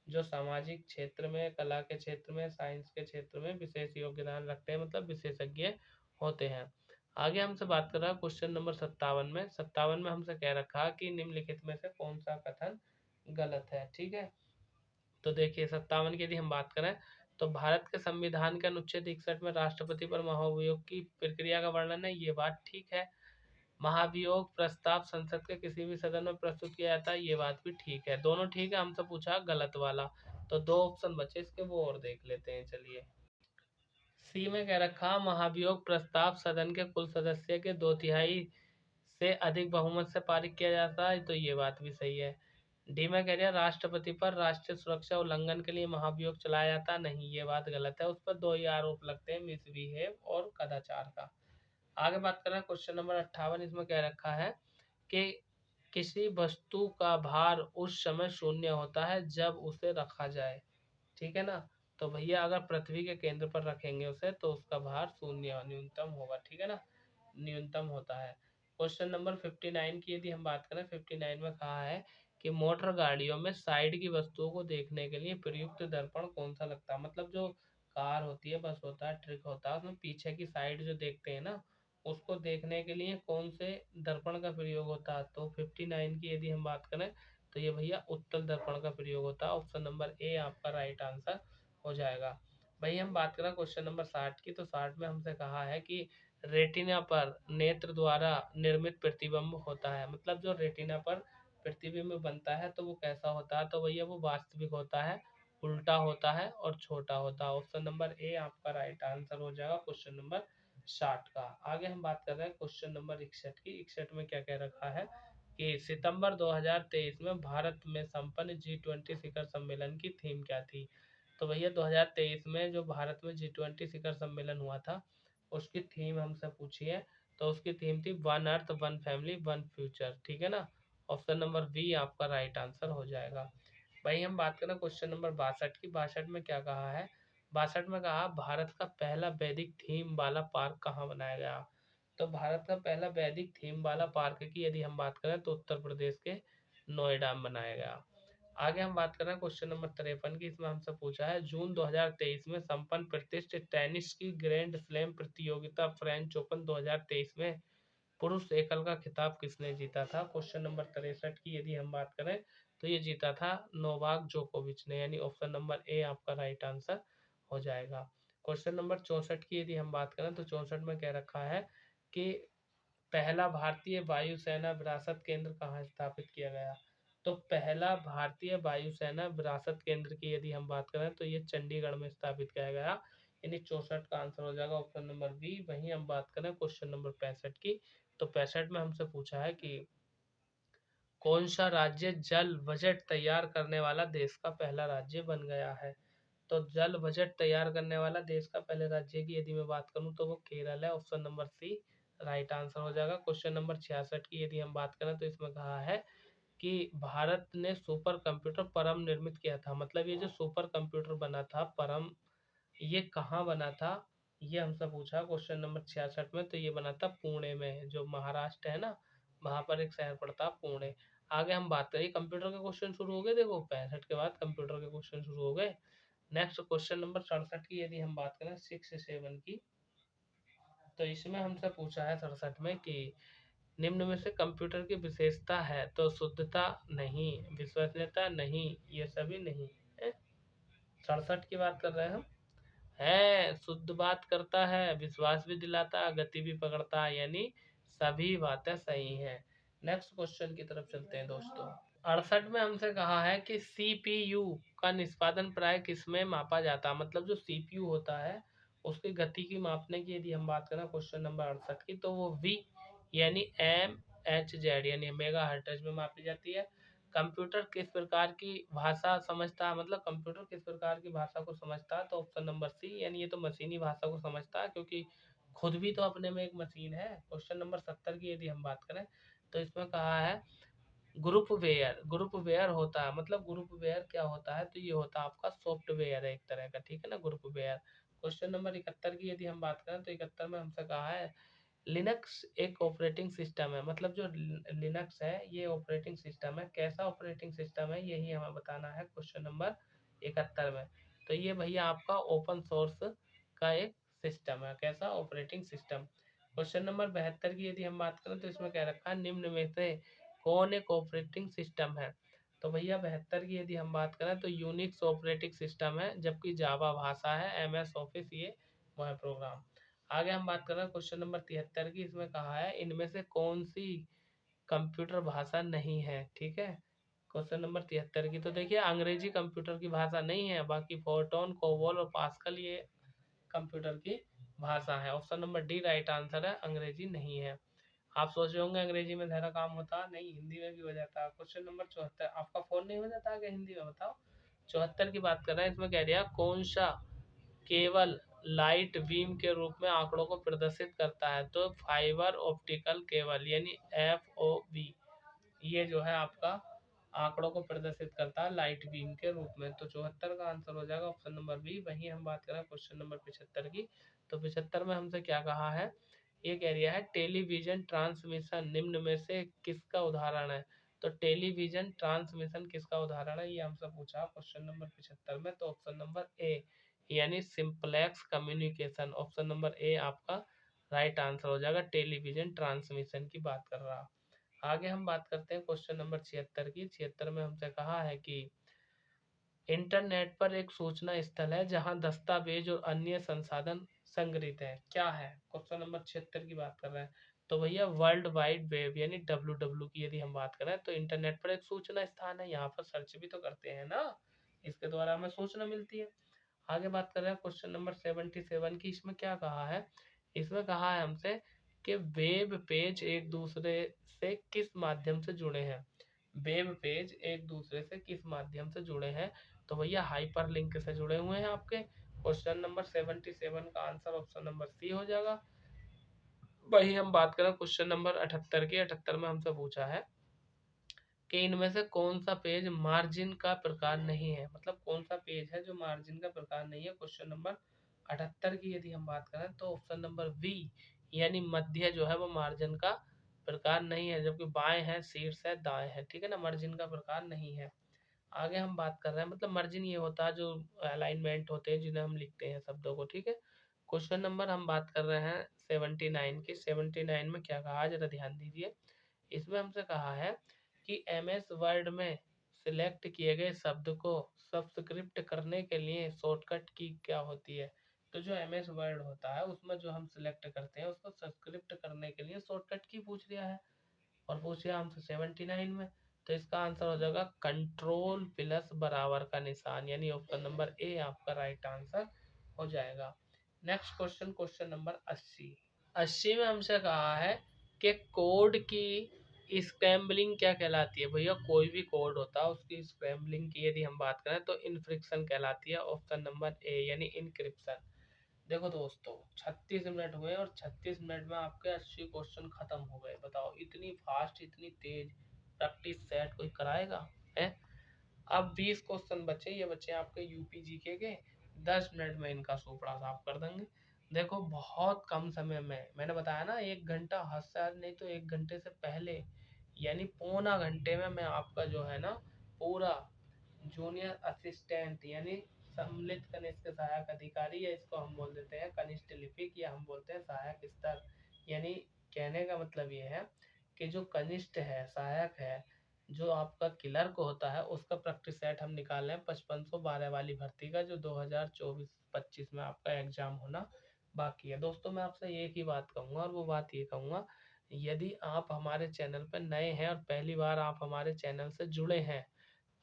जो सामाजिक क्षेत्र में, कला के क्षेत्र में, साइंस के क्षेत्र में विशेष योगदान रखते हैं, मतलब विशेषज्ञ होते हैं। आगे हमसे बात कर रहा है क्वेश्चन नंबर 57 में। 57 में हमसे कह रखा कि निम्नलिखित में से कौन सा कथन गलत है, ठीक है। तो देखिए 57 की यदि हम बात करें तो भारत के संविधान के अनुच्छेद 61 में राष्ट्रपति पर महाभियोग की प्रक्रिया का वर्णन है, ये बात ठीक है। महाभियोग प्रस्ताव संसद के किसी भी सदन में प्रस्तुत किया जाता है, ये बात भी ठीक है। दोनों ठीक है, हमसे पूछा गलत वाला। तो दो ऑप्शन बचे इसके, वो और देख लेते हैं, चलिए। सी में कह रखा महाभियोग प्रस्ताव सदन के कुल सदस्य के 2/3 से अधिक बहुमत से पारित किया जाता है, तो ये बात भी सही है। डी में कह रहा है राष्ट्रपति पर राष्ट्रीय सुरक्षा उल्लंघन के लिए महाभियोग चलाया जाता नहीं, ये बात गलत है, उस पर 2 ही आरोप लगते हैं, मिसबिहेव और कदाचार का। आगे बात कर रहे हैं क्वेश्चन नंबर 58। इसमें कह रखा है कि किसी वस्तु का भार उस समय शून्य होता है जब उसे रखा जाए, ठीक है ना। तो भैया अगर पृथ्वी के केंद्र पर रखेंगे उसे तो उसका भार शून्य न्यूनतम होगा, ठीक है ना, न्यूनतम होता है। क्वेश्चन नंबर 59 की यदि हम बात करें, 59 में कहा है कि मोटर गाड़ियों में साइड की वस्तुओं को देखने के लिए प्रयुक्त दर्पण कौन सा लगता है। मतलब जो कार होती है, बस होता है, ट्रक होता है, उसमें पीछे की साइड जो देखते हैं ना, उसको देखने के लिए कौन से दर्पण का प्रयोग होता है। तो 59 की यदि हम बात करें तो ये भैया उत्तल दर्पण का प्रयोग होता है, ऑप्शन नंबर ए आपका राइट आंसर हो जाएगा। भाई हम बात करें क्वेश्चन नंबर 60 की। तो 60 में हमसे कहा है कि रेटिना पर नेत्र द्वारा निर्मित प्रतिबिंब होता है। मतलब जो रेटिना पर प्रतिबिंब बनता है तो वो कैसा होता है। तो भैया वो वास्तविक होता है, उल्टा होता है और छोटा होता है। ऑप्शन नंबर ए आपका राइट आंसर हो जाएगा क्वेश्चन नंबर 60 का। आगे हम बात कर रहे हैं क्वेश्चन नंबर 61 की। 61 में क्या कह रखा है कि सितंबर 2023 में भारत में संपन्न G20 शिखर सम्मेलन की थीम क्या थी। तो भैया 2023 में जो भारत में G20 शिखर सम्मेलन हुआ था उसकी थीम हमसे पूछी है। तो उसकी थीम थी one earth one family one future, ठीक है ना। ऑप्शन नंबर बी आपका राइट आंसर हो जाएगा। भाई हम बात करें क्वेश्चन नंबर 62 की। 62 में क्या कहा है, 62 में कहा भारत का पहला वैदिक थीम वाला पार्क कहाँ बनाया गया। तो भारत का पहला वैदिक थीम वाला पार्क की यदि हम बात करें तो उत्तर प्रदेश के नोएडा में बनाया गया। आगे हम बात कर रहे हैं क्वेश्चन नंबर 53 की। इसमें हमसे पूछा है जून 2023 में संपन्न प्रतिष्ठित टेनिस की ग्रैंड स्लैम प्रतियोगिता फ्रेंच ओपन 2023 में पुरुष एकल का खिताब किसने जीता था। क्वेश्चन नंबर 63 की यदि हम बात करें तो ये जीता था नोवाक जोकोविच ने, यानी ऑप्शन नंबर ए आपका राइट आंसर हो जाएगा। क्वेश्चन नंबर 64 की यदि हम बात करें तो 64 में कह रखा है कि पहला भारतीय वायुसेना विरासत केंद्र कहाँ स्थापित किया गया। तो पहला भारतीय वायुसेना विरासत केंद्र की यदि हम बात करें तो ये चंडीगढ़ में स्थापित किया गया, यानी 64 का आंसर हो जाएगा ऑप्शन नंबर बी। वहीं हम बात करें क्वेश्चन नंबर 65 की। तो 65 में हमसे पूछा है कि कौन सा राज्य जल बजट तैयार करने वाला देश का पहला राज्य बन गया है। तो जल बजट तैयार करने वाला देश का पहले राज्य की यदि मैं बात करूं तो वो केरल है, option number C right answer हो जाएगा। क्वेश्चन नंबर 66 की यदि हम बात करें तो इसमें कहा है कि भारत ने सुपर कंप्यूटर परम निर्मित किया था। मतलब ये जो सुपर कंप्यूटर बना था परम, ये कहाँ बना था, ये हमसे पूछा क्वेश्चन नंबर 66 में। तो ये बना था पुणे में, जो महाराष्ट्र है ना, वहां पर एक शहर पड़ता है पुणे। आगे हम बात करें, कंप्यूटर के क्वेश्चन शुरू हो गए, देखो 65 के बाद कंप्यूटर के क्वेश्चन शुरू हो गए। नेक्स्ट क्वेश्चन नंबर 67 की यदि हम बात करें 67 की। तो इसमें हमसे पूछा है 67 में कि निम्न में से कंप्यूटर की विशेषता है। तो शुद्धता नहीं, विश्वसनीयता नहीं, ये सभी नहीं है। 67 की बात कर रहे हैं हम, है शुद्ध बात करता है, विश्वास भी दिलाता है, गति भी पकड़ता है, यानी सभी बातें सही हैं। नेक्स्ट क्वेश्चन की तरफ चलते हैं दोस्तों। 68 में हमसे कहा है कि सीपीयू का निष्पादन प्राय किसमें मापा जाता है। मतलब जो सीपीयू होता है उसकी गति की मापने की यदि हम बात करें क्वेश्चन नंबर 68 की, तो वो वी यानी MHz यानी मेगा हर्ट्ज में मापी जाती है। कंप्यूटर किस प्रकार की भाषा समझता है, मतलब कंप्यूटर किस प्रकार की भाषा को समझता है। तो ऑप्शन नंबर सी, यानी ये तो मशीनी भाषा को समझता है, क्योंकि खुद भी तो अपने में एक मशीन है। क्वेश्चन नंबर 70 की यदि हम बात करें तो इसमें कहा है ग्रुपवेयर। ग्रुपवेयर होता है, मतलब ग्रुपवेयर क्या होता है, तो ये होता है आपका सॉफ्टवेयर है एक तरह का, ठीक है ना, ग्रुपवेयर। क्वेश्चन नंबर 71 की यदि हम बात करें तो 71 में हमसे कहा है लिनक्स एक ऑपरेटिंग सिस्टम है। मतलब जो लिनक्स है ये ऑपरेटिंग सिस्टम है, कैसा ऑपरेटिंग सिस्टम है यही हमें बताना है क्वेश्चन नंबर 71 में। तो ये भैया आपका ओपन सोर्स का एक सिस्टम है, कैसा ऑपरेटिंग सिस्टम। क्वेश्चन नंबर 72 की यदि हम बात करें तो इसमें क्या रखा है, निम्न में से कौन एक ऑपरेटिंग सिस्टम है। तो भैया 72 की यदि हम बात करें तो यूनिक्स ऑपरेटिंग सिस्टम है, जबकि जावा भाषा है, MS ऑफिस ये वह प्रोग्राम। आगे हम बात कर रहे हैं क्वेश्चन नंबर 73 की। इसमें कहा है इनमें से कौन सी कंप्यूटर भाषा नहीं है, ठीक है। क्वेश्चन नंबर 73 की, तो देखिए अंग्रेजी कंप्यूटर की भाषा नहीं है, बाकी फोर्टोन कोबोल और पास्कल ये कंप्यूटर की भाषा है। Option number D right answer है, अंग्रेजी नहीं है। आप सोच रहे होंगे अंग्रेजी में ज़्यादा काम होता, नहीं हिंदी में भी हो जाता है। क्वेश्चन नंबर 74, आपका फोन नहीं हो जाता क्या हिंदी में, बताओ। 74 की बात कर रहे हैं, इसमें कह दिया कौन सा केवल लाइट बीम के रूप में आंकड़ों को प्रदर्शित करता है। तो फाइबर ऑप्टिकल केबल यानी FOB, ये जो है आपका आंकड़ों को प्रदर्शित करता है लाइट बीम के रूप में। तो 74 का आंसर हो जाएगा ऑप्शन नंबर बी। वहीं हम बात करें क्वेश्चन नंबर 75 की। तो 75 में हमसे क्या कहा है, ये कह रिया है टेलीविजन ट्रांसमिशन निम्न में से किसका उदाहरण है। तो टेलीविजन ट्रांसमिशन किसका उदाहरण है, ये हमसे पूछा क्वेश्चन नंबर 75 में। तो ऑप्शन नंबर ए यानी simplex communication, option number A आपका राइट आंसर हो जाएगा, टेलीविजन ट्रांसमिशन की बात कर रहा। आगे हम बात करते हैं क्वेश्चन नंबर 76 की। 76 में हमसे कहा है कि इंटरनेट पर एक सूचना स्थल है जहां दस्तावेज और अन्य संसाधन संग्रहित है, क्या है। क्वेश्चन नंबर 76 की बात कर रहे हैं। तो भैया वर्ल्ड वाइड वेब यानी WW की यदि हम बात करें तो इंटरनेट पर एक सूचना स्थान है, यहाँ पर सर्च भी तो करते हैं ना, इसके द्वारा हमें सूचना मिलती है। आगे बात कर रहे हैं क्वेश्चन नंबर 77 की। इसमें क्या कहा है, इसमें कहा है हमसे कि वेब पेज एक दूसरे से किस माध्यम से जुड़े हैं। वेब पेज एक दूसरे से किस माध्यम से जुड़े हैं, तो भैया हाइपर लिंक से जुड़े हुए हैं आपके। क्वेश्चन नंबर 77 का आंसर ऑप्शन नंबर सी हो जाएगा। वही हम बात करें क्वेश्चन नंबर 78 की। 78 में हमसे पूछा है कि इनमें से कौन सा पेज मार्जिन का प्रकार नहीं है, मतलब कौन सा पेज है जो मार्जिन का प्रकार नहीं है। क्वेश्चन नंबर 78 की यदि हम बात करें तो ऑप्शन नंबर बी यानी मध्य जो है वो मार्जिन का प्रकार नहीं है, जबकि बाएं है, शीर्ष है, दाएं है, ठीक है ना, मार्जिन का प्रकार नहीं है। आगे हम बात कर रहे हैं, मतलब मार्जिन ये होता है जो अलाइनमेंट होते हैं जिन्हें हम लिखते हैं शब्दों को, ठीक है। क्वेश्चन नंबर हम बात कर रहे हैं 79 की। 79 में क्या कहा, जरा ध्यान दीजिए। इसमें हमसे कहा है कि एमएस वर्ड में सिलेक्ट किए गए शब्द को सब्सक्रिप्ट करने के लिए शॉर्टकट की क्या होती है। तो जो एमएस वर्ड होता है उसमें जो हम सिलेक्ट करते हैं उसको सब्सक्रिप्ट करने के लिए शॉर्टकट की पूछ लिया है, और पूछ लिया हमसे 79 में। तो इसका आंसर हो जाएगा कंट्रोल प्लस बराबर का निशान, यानी ऑप्शन नंबर ए आपका राइट आंसर हो जाएगा। Next question, question number 80। 80 में हमसे कहा है कि कोड की स्क्रैम्बलिंग क्या कहलाती है। भैया कोई भी कोड होता है उसकी स्क्रैम्बलिंग की यदि हम बात करें तो इनफ्रिक्शन कहलाती है, ऑप्शन नंबर ए यानी इनक्रिप्शन। देखो दोस्तों 36 मिनट हुए और 36 मिनट में आपके 80 क्वेश्चन खत्म हो गए। बताओ इतनी फास्ट, इतनी तेज प्रैक्टिस सेट कोई कराएगा है। अब 20 क्वेश्चन बचे, ये बच्चे आपके यूपी जीके के। 10 मिनट में इनका सोपड़ा साफ कर देंगे। देखो बहुत कम समय में, मैंने बताया ना 1 घंटा, हद से हद नहीं तो 1 घंटे से पहले, यानी पौना घंटे में मैं आपका जो है ना पूरा जूनियर असिस्टेंट यानी सम्मिलित कनिष्ठ सहायक अधिकारी, या इसको हम बोल देते हैं कनिष्ठ लिपिक, या हम बोलते हैं सहायक स्तर। यानी कहने का मतलब ये है कि जो कनिष्ठ है, सहायक है, जो आपका क्लर्क होता है, उसका प्रैक्टिस सेट हम निकाल रहे हैं 5512 वाली भर्ती का, जो 2024-25 में आपका एग्जाम होना बाकी है। दोस्तों मैं आपसे एक ही बात कहूँगा, और वो बात ये कहूँगा, यदि आप हमारे चैनल पर नए हैं और पहली बार आप हमारे चैनल से जुड़े हैं,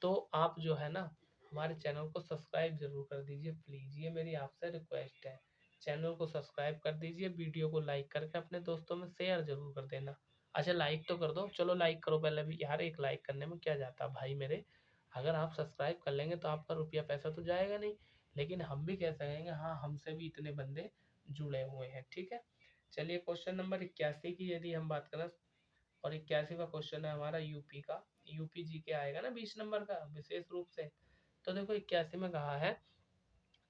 तो आप जो है ना हमारे चैनल को सब्सक्राइब जरूर कर दीजिए प्लीज़, ये मेरी आपसे रिक्वेस्ट है। चैनल को सब्सक्राइब कर दीजिए, वीडियो को लाइक करके अपने दोस्तों में शेयर जरूर कर देना। अच्छा लाइक तो कर दो, चलो लाइक करो पहले भी यार, एक लाइक करने में क्या जाता भाई मेरे। अगर आप सब्सक्राइब कर लेंगे तो आपका रुपया पैसा तो जाएगा नहीं, लेकिन हम भी कह सकेंगे हाँ हमसे भी इतने बंदे जुड़े हुए हैं, ठीक है। चलिए क्वेश्चन नंबर 81 की यदि हम बात करें, और 81 का क्वेश्चन है हमारा यूपी का। यूपी जी के आएगा ना 20 नंबर का विशेष रूप से। तो देखो 81 में कहा है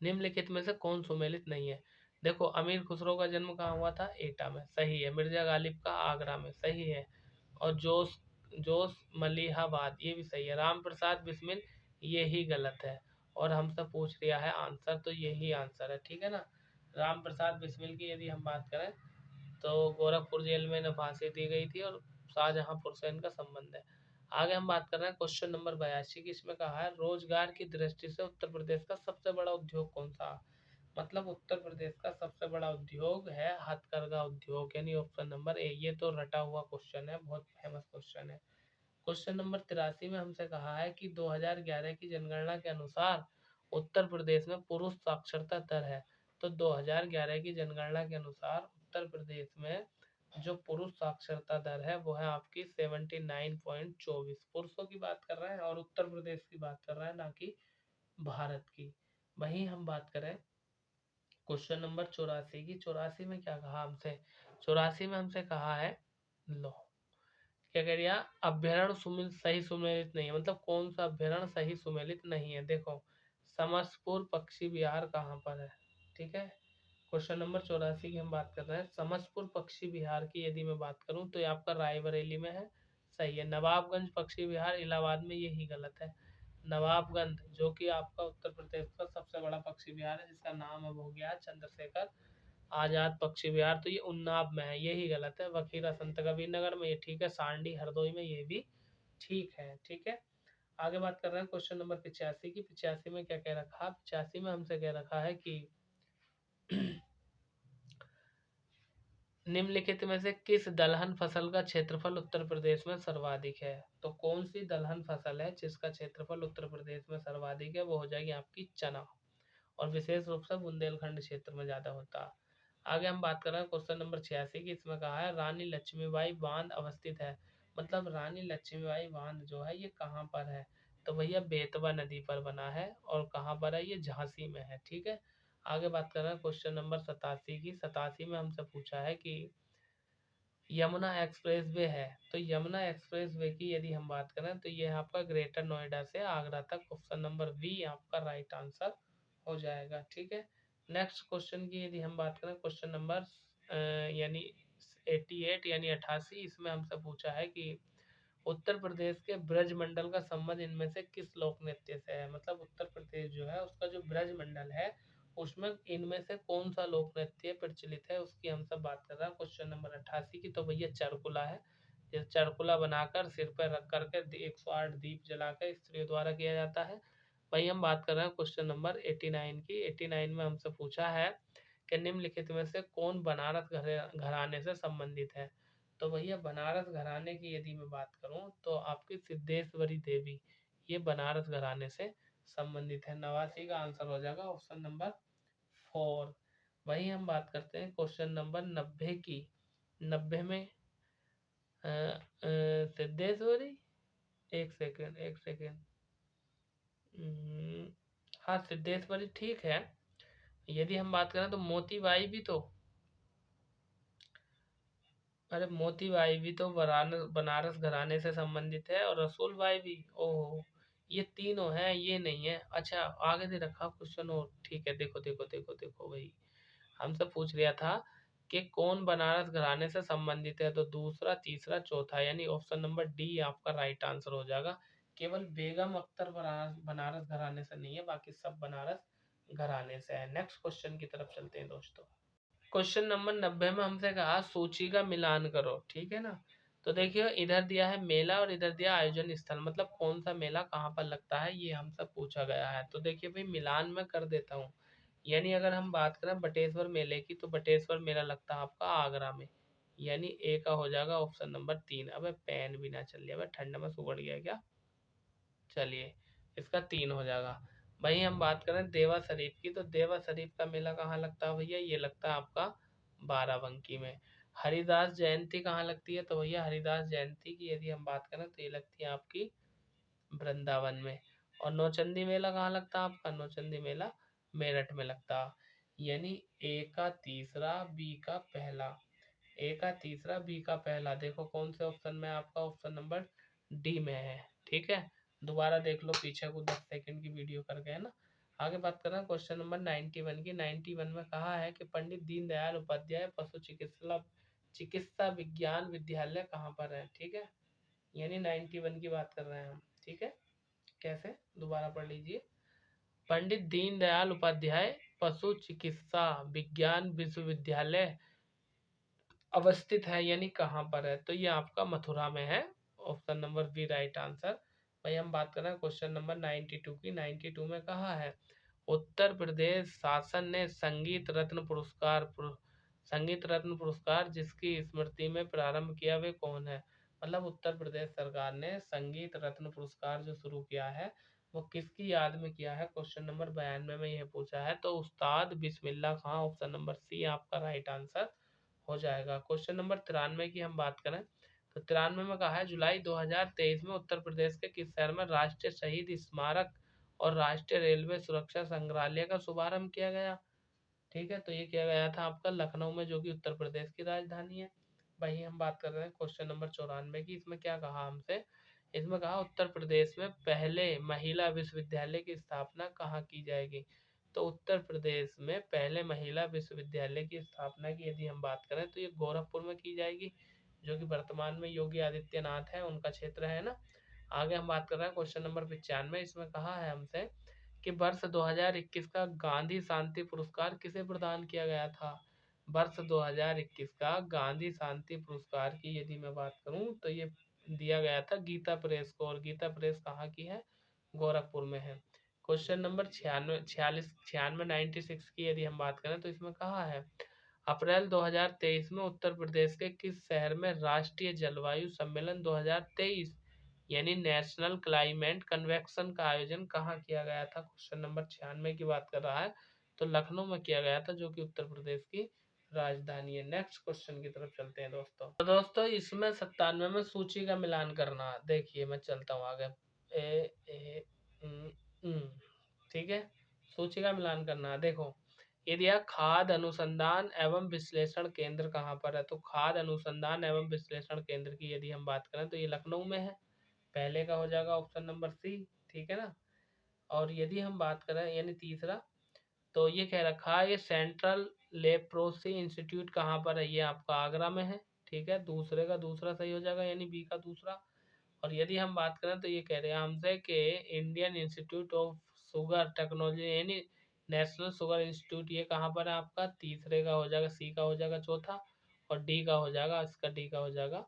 निम्नलिखित में से कौन सुमेलित नहीं है। देखो अमीर खुसरो का जन्म कहाँ हुआ था, एटा में, सही है। मिर्जा गालिब का आगरा में, सही है। और जोश जोश मलिहाबाद, ये भी सही है। राम प्रसाद बिस्मिल, ये ही गलत है। और हमसे पूछ लिया है आंसर, तो यही आंसर है, ठीक है ना। राम प्रसाद बिस्मिल की यदि हम बात करें तो गोरखपुर जेल में इन्हें फांसी दी गई थी, और शाहजहांपुर से इनका संबंध है। आगे हम बात कर रहे हैं क्वेश्चन नंबर 82 की। इसमें कहा है रोजगार की दृष्टि से उत्तर प्रदेश का सबसे बड़ा उद्योग कौन सा। मतलब उत्तर प्रदेश का सबसे बड़ा उद्योग है हथकरघा उद्योग, यानी ऑप्शन नंबर ए। ये तो रटा हुआ क्वेश्चन है, बहुत फेमस क्वेश्चन है। क्वेश्चन नंबर 83 में हमसे कहा है कि 2011 की जनगणना के अनुसार उत्तर प्रदेश में पुरुष साक्षरता दर है। तो 2011 की जनगणना के अनुसार उत्तर प्रदेश में जो पुरुष साक्षरता दर है वो है आपकी 79.24। पुरुषों की बात कर रहे हैं और उत्तर प्रदेश की बात कर रहे हैं, ना कि भारत की। वहीं हम बात करें क्वेश्चन नंबर 84 की। 84 में क्या कहा हमसे, 84 में हमसे कहा है लो क्या कह दिया, अभ्यारण सुमिल सही सुमेलित नहीं है। मतलब कौन सा अभ्यारण सही सुमेलित नहीं है। देखो समस्तपुर पक्षी विहार कहाँ पर है, ठीक है। क्वेश्चन नंबर 84 की हम बात कर रहे हैं। समस्तपुर पक्षी विहार की यदि मैं बात करूं तो ये आपका रायबरेली में है, सही है। नवाबगंज पक्षी विहार इलाहाबाद में, यही गलत है। नवाबगंज जो कि आपका उत्तर प्रदेश का सबसे बड़ा पक्षी विहार है, जिसका नाम अब हो गया चंद्रशेखर आजाद पक्षी विहार, तो ये उन्नाव में है, यही गलत है। वखीरा संत कबीर नगर में, ये ठीक है। सांडी हरदोई में, ये भी ठीक है, ठीक है। आगे बात कर रहे हैं क्वेश्चन नंबर 85 की। 85 में क्या कह रखा है, 85 में हमसे कह रखा है कि निम्नलिखित में से किस दलहन फसल का क्षेत्रफल उत्तर प्रदेश में सर्वाधिक है? तो कौन सी दलहन फसल है जिसका क्षेत्रफल उत्तर प्रदेश में सर्वाधिक है? वो हो जाएगी आपकी चना, और विशेष रूप से बुंदेलखंड क्षेत्र में ज़्यादा होता है। आगे हम बात कर रहे हैं क्वेश्चन नंबर 86 की। इसमें कहा है रानी लक्ष्मीबाई बांध अवस्थित है। मतलब रानी लक्ष्मीबाई बांध जो है ये कहाँ पर है? तो भैया बेतवा नदी पर बना है, और कहाँ पर है? ये झांसी में है। ठीक है। आगे बात कर रहे हैं क्वेश्चन नंबर 87 की। 87 में हमसे पूछा है कि यमुना एक्सप्रेस वे है। तो यमुना एक्सप्रेस वे की यदि हम बात करें तो ये है आपका ग्रेटर नोएडा से आगरा तक। ऑप्शन नंबर बी आपका राइट आंसर हो जाएगा। ठीक है। नेक्स्ट क्वेश्चन की यदि हम बात करें क्वेश्चन नंबर यानी 88 यानी 88, इसमें हमसे पूछा है कि उत्तर प्रदेश के ब्रज मंडल का संबंध इनमें से किस लोक नृत्य से है? मतलब उत्तर प्रदेश जो है उसका जो ब्रज मंडल है उसमें इनमें से कौन सा लोक नृत्य प्रचलित है, उसकी हम सब बात कर रहे हैं क्वेश्चन नंबर 88 की। तो भैया चरकुला है। ये चरकुला बनाकर सिर पर रख करके 108 दीप जलाकर स्त्रियों द्वारा किया जाता है। वही हम बात कर रहे हैं क्वेश्चन नंबर 89 की। 89 में हमसे पूछा है कि निम्नलिखित में से कौन बनारस घराने से संबंधित है? तो भैया बनारस घराने की यदि मैं बात करूं तो आपकी सिद्धेश्वरी देवी, ये बनारस घराने से संबंधित है। 89 का आंसर हो जाएगा ऑप्शन नंबर 4। वही हम बात करते हैं क्वेश्चन नंबर 90 की। 90 में सिद्धेश्वरी, एक सेकेंड एक सेकेंड, हाँ सिद्धेश्वरी ठीक है। यदि हम बात करें तो मोतीबाई भी तो, अरे मोतीबाई भी तो बनारस घराने से संबंधित है, और रसूलबाई भी। ओहो, ये तीनों हैं, ये नहीं है। अच्छा आगे दे रखा क्वेश्चन, और ठीक है। देखो देखो देखो देखो भाई, हमसे पूछ लिया था कि कौन बनारस घराने से संबंधित है। तो दूसरा, तीसरा, चौथा, यानी ऑप्शन नंबर डी आपका राइट आंसर हो जाएगा। केवल बेगम अख्तर बनारस बनारस घराने से नहीं है, बाकी सब बनारस घराने से है। नेक्स्ट क्वेश्चन की तरफ चलते हैं दोस्तों। क्वेश्चन नंबर 90 में हमसे कहा सूची का मिलान करो। ठीक है ना। तो देखिए इधर दिया है मेला और इधर दिया आयोजन स्थल, मतलब कौन सा मेला कहाँ पर लगता है ये हमसे पूछा गया है। तो देखिए भाई मिलान में कर देता हूँ। यानी अगर हम बात करें बटेश्वर मेले की, तो बटेश्वर मेला लगता है आपका आगरा में। यानी ए का हो जाएगा ऑप्शन नंबर 3। अब पेन भी ना चल लिया, ठंड में सुगड़ गया क्या? चलिए, इसका 3 हो जाएगा। वहीं हम बात करें देवा शरीफ की, तो देवा शरीफ का मेला कहाँ लगता है भैया? ये लगता है आपका बाराबंकी में। हरिदास जयंती कहाँ लगती है? तो भैया हरिदास जयंती की यदि हम बात करें तो ये लगती है आपकी वृंदावन में। और नौचंदी मेला कहाँ लगता है आपका? नौचंदी मेला मेरठ में लगता है। यानी ए का तीसरा, बी का पहला। ए का तीसरा, बी का पहला, देखो कौन से ऑप्शन में? आपका ऑप्शन नंबर डी में है। ठीक है। दोबारा देख लो, पीछे को 10 सेकंड की वीडियो करके, है ना। आगे बात कर रहे हैं क्वेश्चन नंबर 91 की। 91 में कहा है कि पंडित दीनदयाल उपाध्याय पशु चिकित्सा चिकित्सा विज्ञान विद्यालय कहाँ पर है? ठीक है। यानी 91 की बात कर रहे हैं हम। ठीक है। कैसे? दोबारा पढ़ लीजिए। पंडित दीनदयाल उपाध्याय पशु चिकित्सा विज्ञान विश्वविद्यालय अवस्थित है, यानी कहाँ पर है? तो ये आपका मथुरा में है। Option number B right answer. भाई हम बात कर रहे हैं क्वेश्चन नंबर 92 की। 92 में कहा है उत्तर प्रदेश शासन ने संगीत रत्न पुरस्कार जिसकी स्मृति में प्रारंभ किया वे कौन है? मतलब उत्तर प्रदेश सरकार ने संगीत रत्न पुरस्कार जो शुरू किया है वो किसकी याद में किया है? क्वेश्चन नंबर 92 में यह पूछा है। तो उस्ताद बिस्मिल्लाह खां, ऑप्शन नंबर सी आपका राइट आंसर हो जाएगा। क्वेश्चन नंबर 93 की हम बात करें तो 93 में कहा है जुलाई 2023 में उत्तर प्रदेश के किस शहर में राष्ट्रीय शहीद स्मारक और राष्ट्रीय रेलवे सुरक्षा संग्रहालय का शुभारंभ किया गया? ठीक है। तो ये किया गया था आपका लखनऊ में, जो कि उत्तर प्रदेश की राजधानी है। वही हम बात कर रहे हैं क्वेश्चन नंबर 94 की। इसमें क्या कहा हमसे? इसमें कहा उत्तर प्रदेश में पहले महिला विश्वविद्यालय की स्थापना कहाँ की जाएगी? तो उत्तर प्रदेश में पहले महिला विश्वविद्यालय की स्थापना की यदि हम बात करें तो ये गोरखपुर में की जाएगी, जो कि वर्तमान में योगी आदित्यनाथ है उनका क्षेत्र है ना। आगे हम बात कर रहे हैं क्वेश्चन नंबर 95। इसमें कहा है हमसे कि वर्ष 2021 का गांधी शांति पुरस्कार किसे प्रदान किया गया था? वर्ष 2021 का गांधी शांति पुरस्कार की यदि मैं बात करूं तो ये दिया गया था गीता प्रेस को, और गीता प्रेस कहाँ की है? गोरखपुर में है। क्वेश्चन नंबर 96 96 96 की यदि हम बात करें तो इसमें कहा है अप्रैल 2023 में उत्तर प्रदेश के किस शहर में राष्ट्रीय जलवायु सम्मेलन 2023 यानी नेशनल क्लाइमेट कन्वेंशन का आयोजन कहाँ किया गया था? क्वेश्चन नंबर 96 की बात कर रहा है, तो लखनऊ में किया गया था, जो कि उत्तर प्रदेश की राजधानी है। नेक्स्ट क्वेश्चन की तरफ चलते हैं दोस्तों। तो दोस्तों इसमें 97 में सूची का मिलान करना, देखिए मैं चलता हूँ आगे। ए ठीक है, सूची का मिलान करना। देखो यदि यह खाद्य अनुसंधान एवं विश्लेषण केंद्र कहाँ पर है, तो खाद्य अनुसंधान एवं विश्लेषण केंद्र की यदि हम बात करें तो ये लखनऊ में है, पहले का हो जाएगा ऑप्शन नंबर सी, ठीक है ना। और यदि हम बात करें यानी तीसरा, तो ये कह रखा है ये सेंट्रल लेप्रोसी इंस्टीट्यूट कहाँ पर है, ये आपका आगरा में है, ठीक है। दूसरे का दूसरा सही हो जाएगा, यानी बी का दूसरा। और यदि हम बात करें तो ये कह रहे हैं हमसे कि Indian institute of sugar technology यानी नेशनल शुगर इंस्टीट्यूट, ये कहाँ पर है आपका, तीसरे का हो जाएगा, सी का हो जाएगा चौथा, और डी का हो जाएगा, इसका डी का हो जाएगा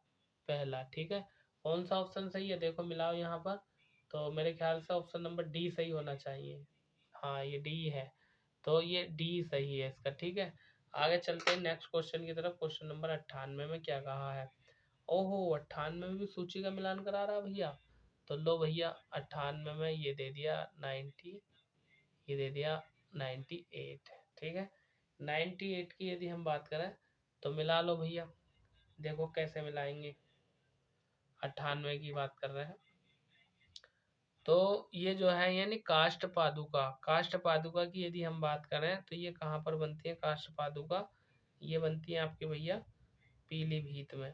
पहला, ठीक है। कौन सा ऑप्शन सही है, देखो मिलाओ यहाँ पर, तो मेरे ख्याल से ऑप्शन नंबर डी सही होना चाहिए। हाँ ये डी है, तो ये डी सही है इसका, ठीक है। आगे चलते हैं नेक्स्ट क्वेश्चन की तरफ। क्वेश्चन नंबर 98 में क्या कहा है? ओहो 98 में भी सूची का मिलान करा रहा भैया, तो लो भैया 98 में ये दे दिया 90, ये दे दिया 98, ठीक है। 98 की यदि हम बात करें तो मिला लो भैया, देखो कैसे मिलाएंगे। 98 की बात कर रहे हैं, तो ये जो है यानी काष्ठ पादुका, काष्ठ पादुका की यदि हम बात करें तो ये कहाँ पर बनती है काष्ठ पादुका, ये बनती है आपके भैया पीलीभीत में।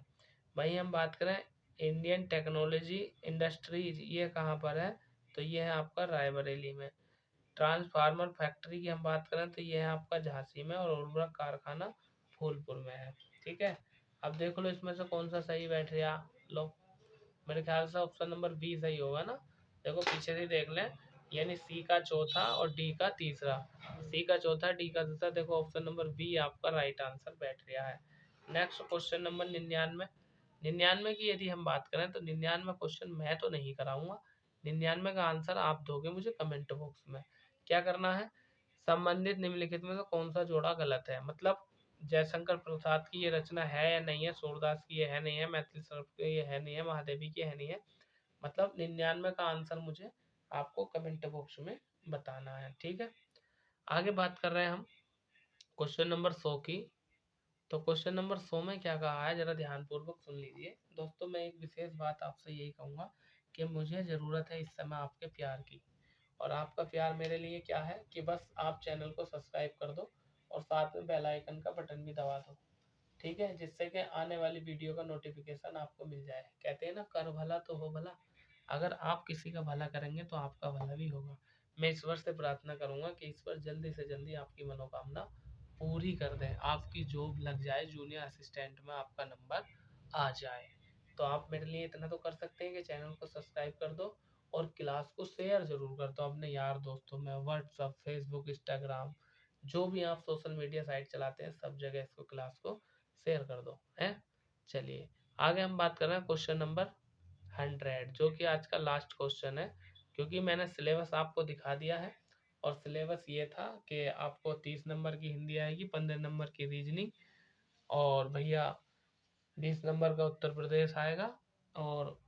वहीं हम बात करें इंडियन टेक्नोलॉजी इंडस्ट्रीज, ये कहाँ पर है, तो ये है आपका रायबरेली में। ट्रांसफार्मर फैक्ट्री की हम बात करें तो ये है आपका झांसी में, और उर्वरक कारखाना फूलपुर में है, ठीक है। अब देख लो इसमें से कौन सा सही बैठ रहा, लो मेरे ख्याल से ऑप्शन नंबर बी सही होगा ना। देखो पीछे से देख लें, यानी सी का चौथा और डी का तीसरा, सी का चौथा डी का तीसरा, देखो ऑप्शन नंबर बी आपका राइट आंसर बैठ रहा है। नेक्स्ट क्वेश्चन नंबर 99, 99 की यदि हम बात करें तो 99 क्वेश्चन मैं तो नहीं कराऊंगा, 99 का आंसर आप दोगे मुझे कमेंट बॉक्स में। क्या करना है, संबंधित निम्नलिखित में से कौन सा जोड़ा गलत है, मतलब जयशंकर प्रसाद की ये रचना है या नहीं है, सूरदास की ये है नहीं है, मैथिली शरफ की ये है नहीं है, महादेवी की है नहीं है, मतलब 99 का आंसर मुझे आपको कमेंट बॉक्स में बताना है, ठीक है। आगे बात कर रहे हैं हम क्वेश्चन नंबर 100 की। तो क्वेश्चन नंबर 100 में क्या कहा है, जरा ध्यानपूर्वक सुन लीजिए दोस्तों। मैं एक विशेष बात आपसे यही कहूँगा कि मुझे ज़रूरत है इस समय आपके प्यार की, और आपका प्यार मेरे लिए क्या है कि बस आप चैनल को सब्सक्राइब कर दो और साथ में बेल आइकन का बटन भी दबा दो, ठीक है, जिससे कि आने वाली वीडियो का नोटिफिकेशन आपको मिल जाए। कहते हैं ना कर भला तो हो भला, अगर आप किसी का भला करेंगे तो आपका भला भी होगा। मैं ईश्वर से प्रार्थना करूंगा कि ईश्वर जल्दी से जल्दी आपकी मनोकामना पूरी कर दें, आपकी जॉब लग जाए, जूनियर असिस्टेंट में आपका नंबर आ जाए। तो आप मेरे लिए इतना तो कर सकते हैं कि चैनल को सब्सक्राइब कर दो और क्लास को शेयर जरूर कर दो अपने यार दोस्तों में, व्हाट्सअप, फेसबुक, इंस्टाग्राम, जो भी आप सोशल मीडिया साइट चलाते हैं सब जगह इसको क्लास को शेयर कर दो है। चलिए आगे हम बात कर रहे हैं क्वेश्चन नंबर 100, जो कि आज का लास्ट क्वेश्चन है, क्योंकि मैंने सिलेबस आपको दिखा दिया है। और सिलेबस ये था कि आपको 30 नंबर की हिंदी आएगी, 15 नंबर की रीजनिंग, और भैया 20 नंबर का उत्तर प्रदेश आएगा, और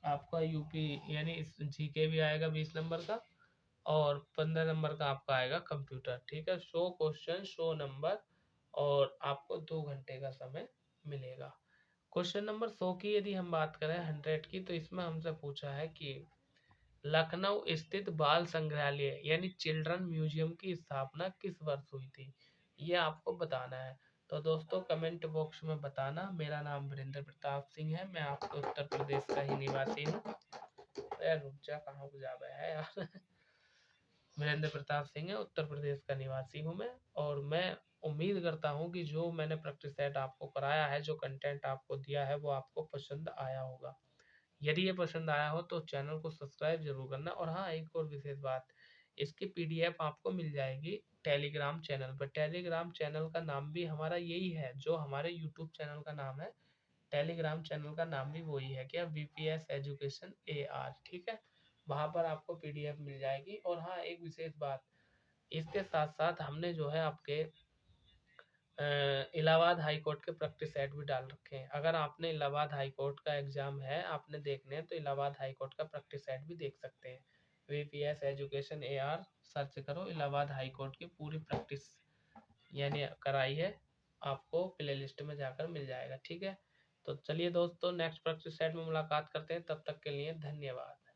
आपका यूपी यानी जीके भी आएगा 20 नंबर का, और 15 नंबर का आपका आएगा कंप्यूटर, ठीक है। 100 क्वेश्चन 100 नंबर, और आपको 2 घंटे का समय मिलेगा। क्वेश्चन नंबर 100 की यदि हम बात करें 100 की, तो इसमें हमसे पूछा है कि लखनऊ स्थित बाल संग्रहालय यानी चिल्ड्रन म्यूजियम की स्थापना किस वर्ष हुई थी, ये आपको बताना है। तो दोस्तों कमेंट बॉक्स में बताना। मेरा नाम वीरेंद्र प्रताप सिंह है, मैं आपके उत्तर प्रदेश का ही निवासी हूँ। रुक जा, कहाँ को जा रहा है यार वीरेंद्र प्रताप सिंह है, उत्तर प्रदेश का निवासी हूँ मैं। और मैं उम्मीद करता हूँ कि जो मैंने प्रैक्टिस सेट आपको कराया है, जो कंटेंट आपको दिया है, वो आपको पसंद आया होगा। यदि ये पसंद आया हो तो चैनल को सब्सक्राइब जरूर करना। और हाँ एक और विशेष बात, इसकी पीडीएफ आपको मिल जाएगी टेलीग्राम चैनल पर। टेलीग्राम चैनल का नाम भी हमारा यही है, जो हमारे यूट्यूब चैनल का नाम है, टेलीग्राम चैनल का नाम भी वही है, क्या, वीपीएस एजुकेशन AR, ठीक है। वहाँ पर आपको पीडीएफ मिल जाएगी। और हाँ एक विशेष बात, इसके साथ साथ हमने जो है आपके इलाहाबाद हाई कोर्ट के प्रैक्टिस सेट भी डाल रखे हैं। अगर आपने इलाहाबाद हाई कोर्ट का एग्ज़ाम है आपने देखने हैं तो इलाहाबाद हाई कोर्ट का प्रैक्टिस सेट भी देख सकते हैं। वीपीएस एजुकेशन एआर सर्च करो, इलाहाबाद हाई कोर्ट की पूरी प्रैक्टिस यानी कराई है, आपको प्ले लिस्ट में जाकर मिल जाएगा। ठीक है, तो चलिए दोस्तों नेक्स्ट प्रैक्टिस सेट में मुलाकात करते हैं, तब तक के लिए धन्यवाद।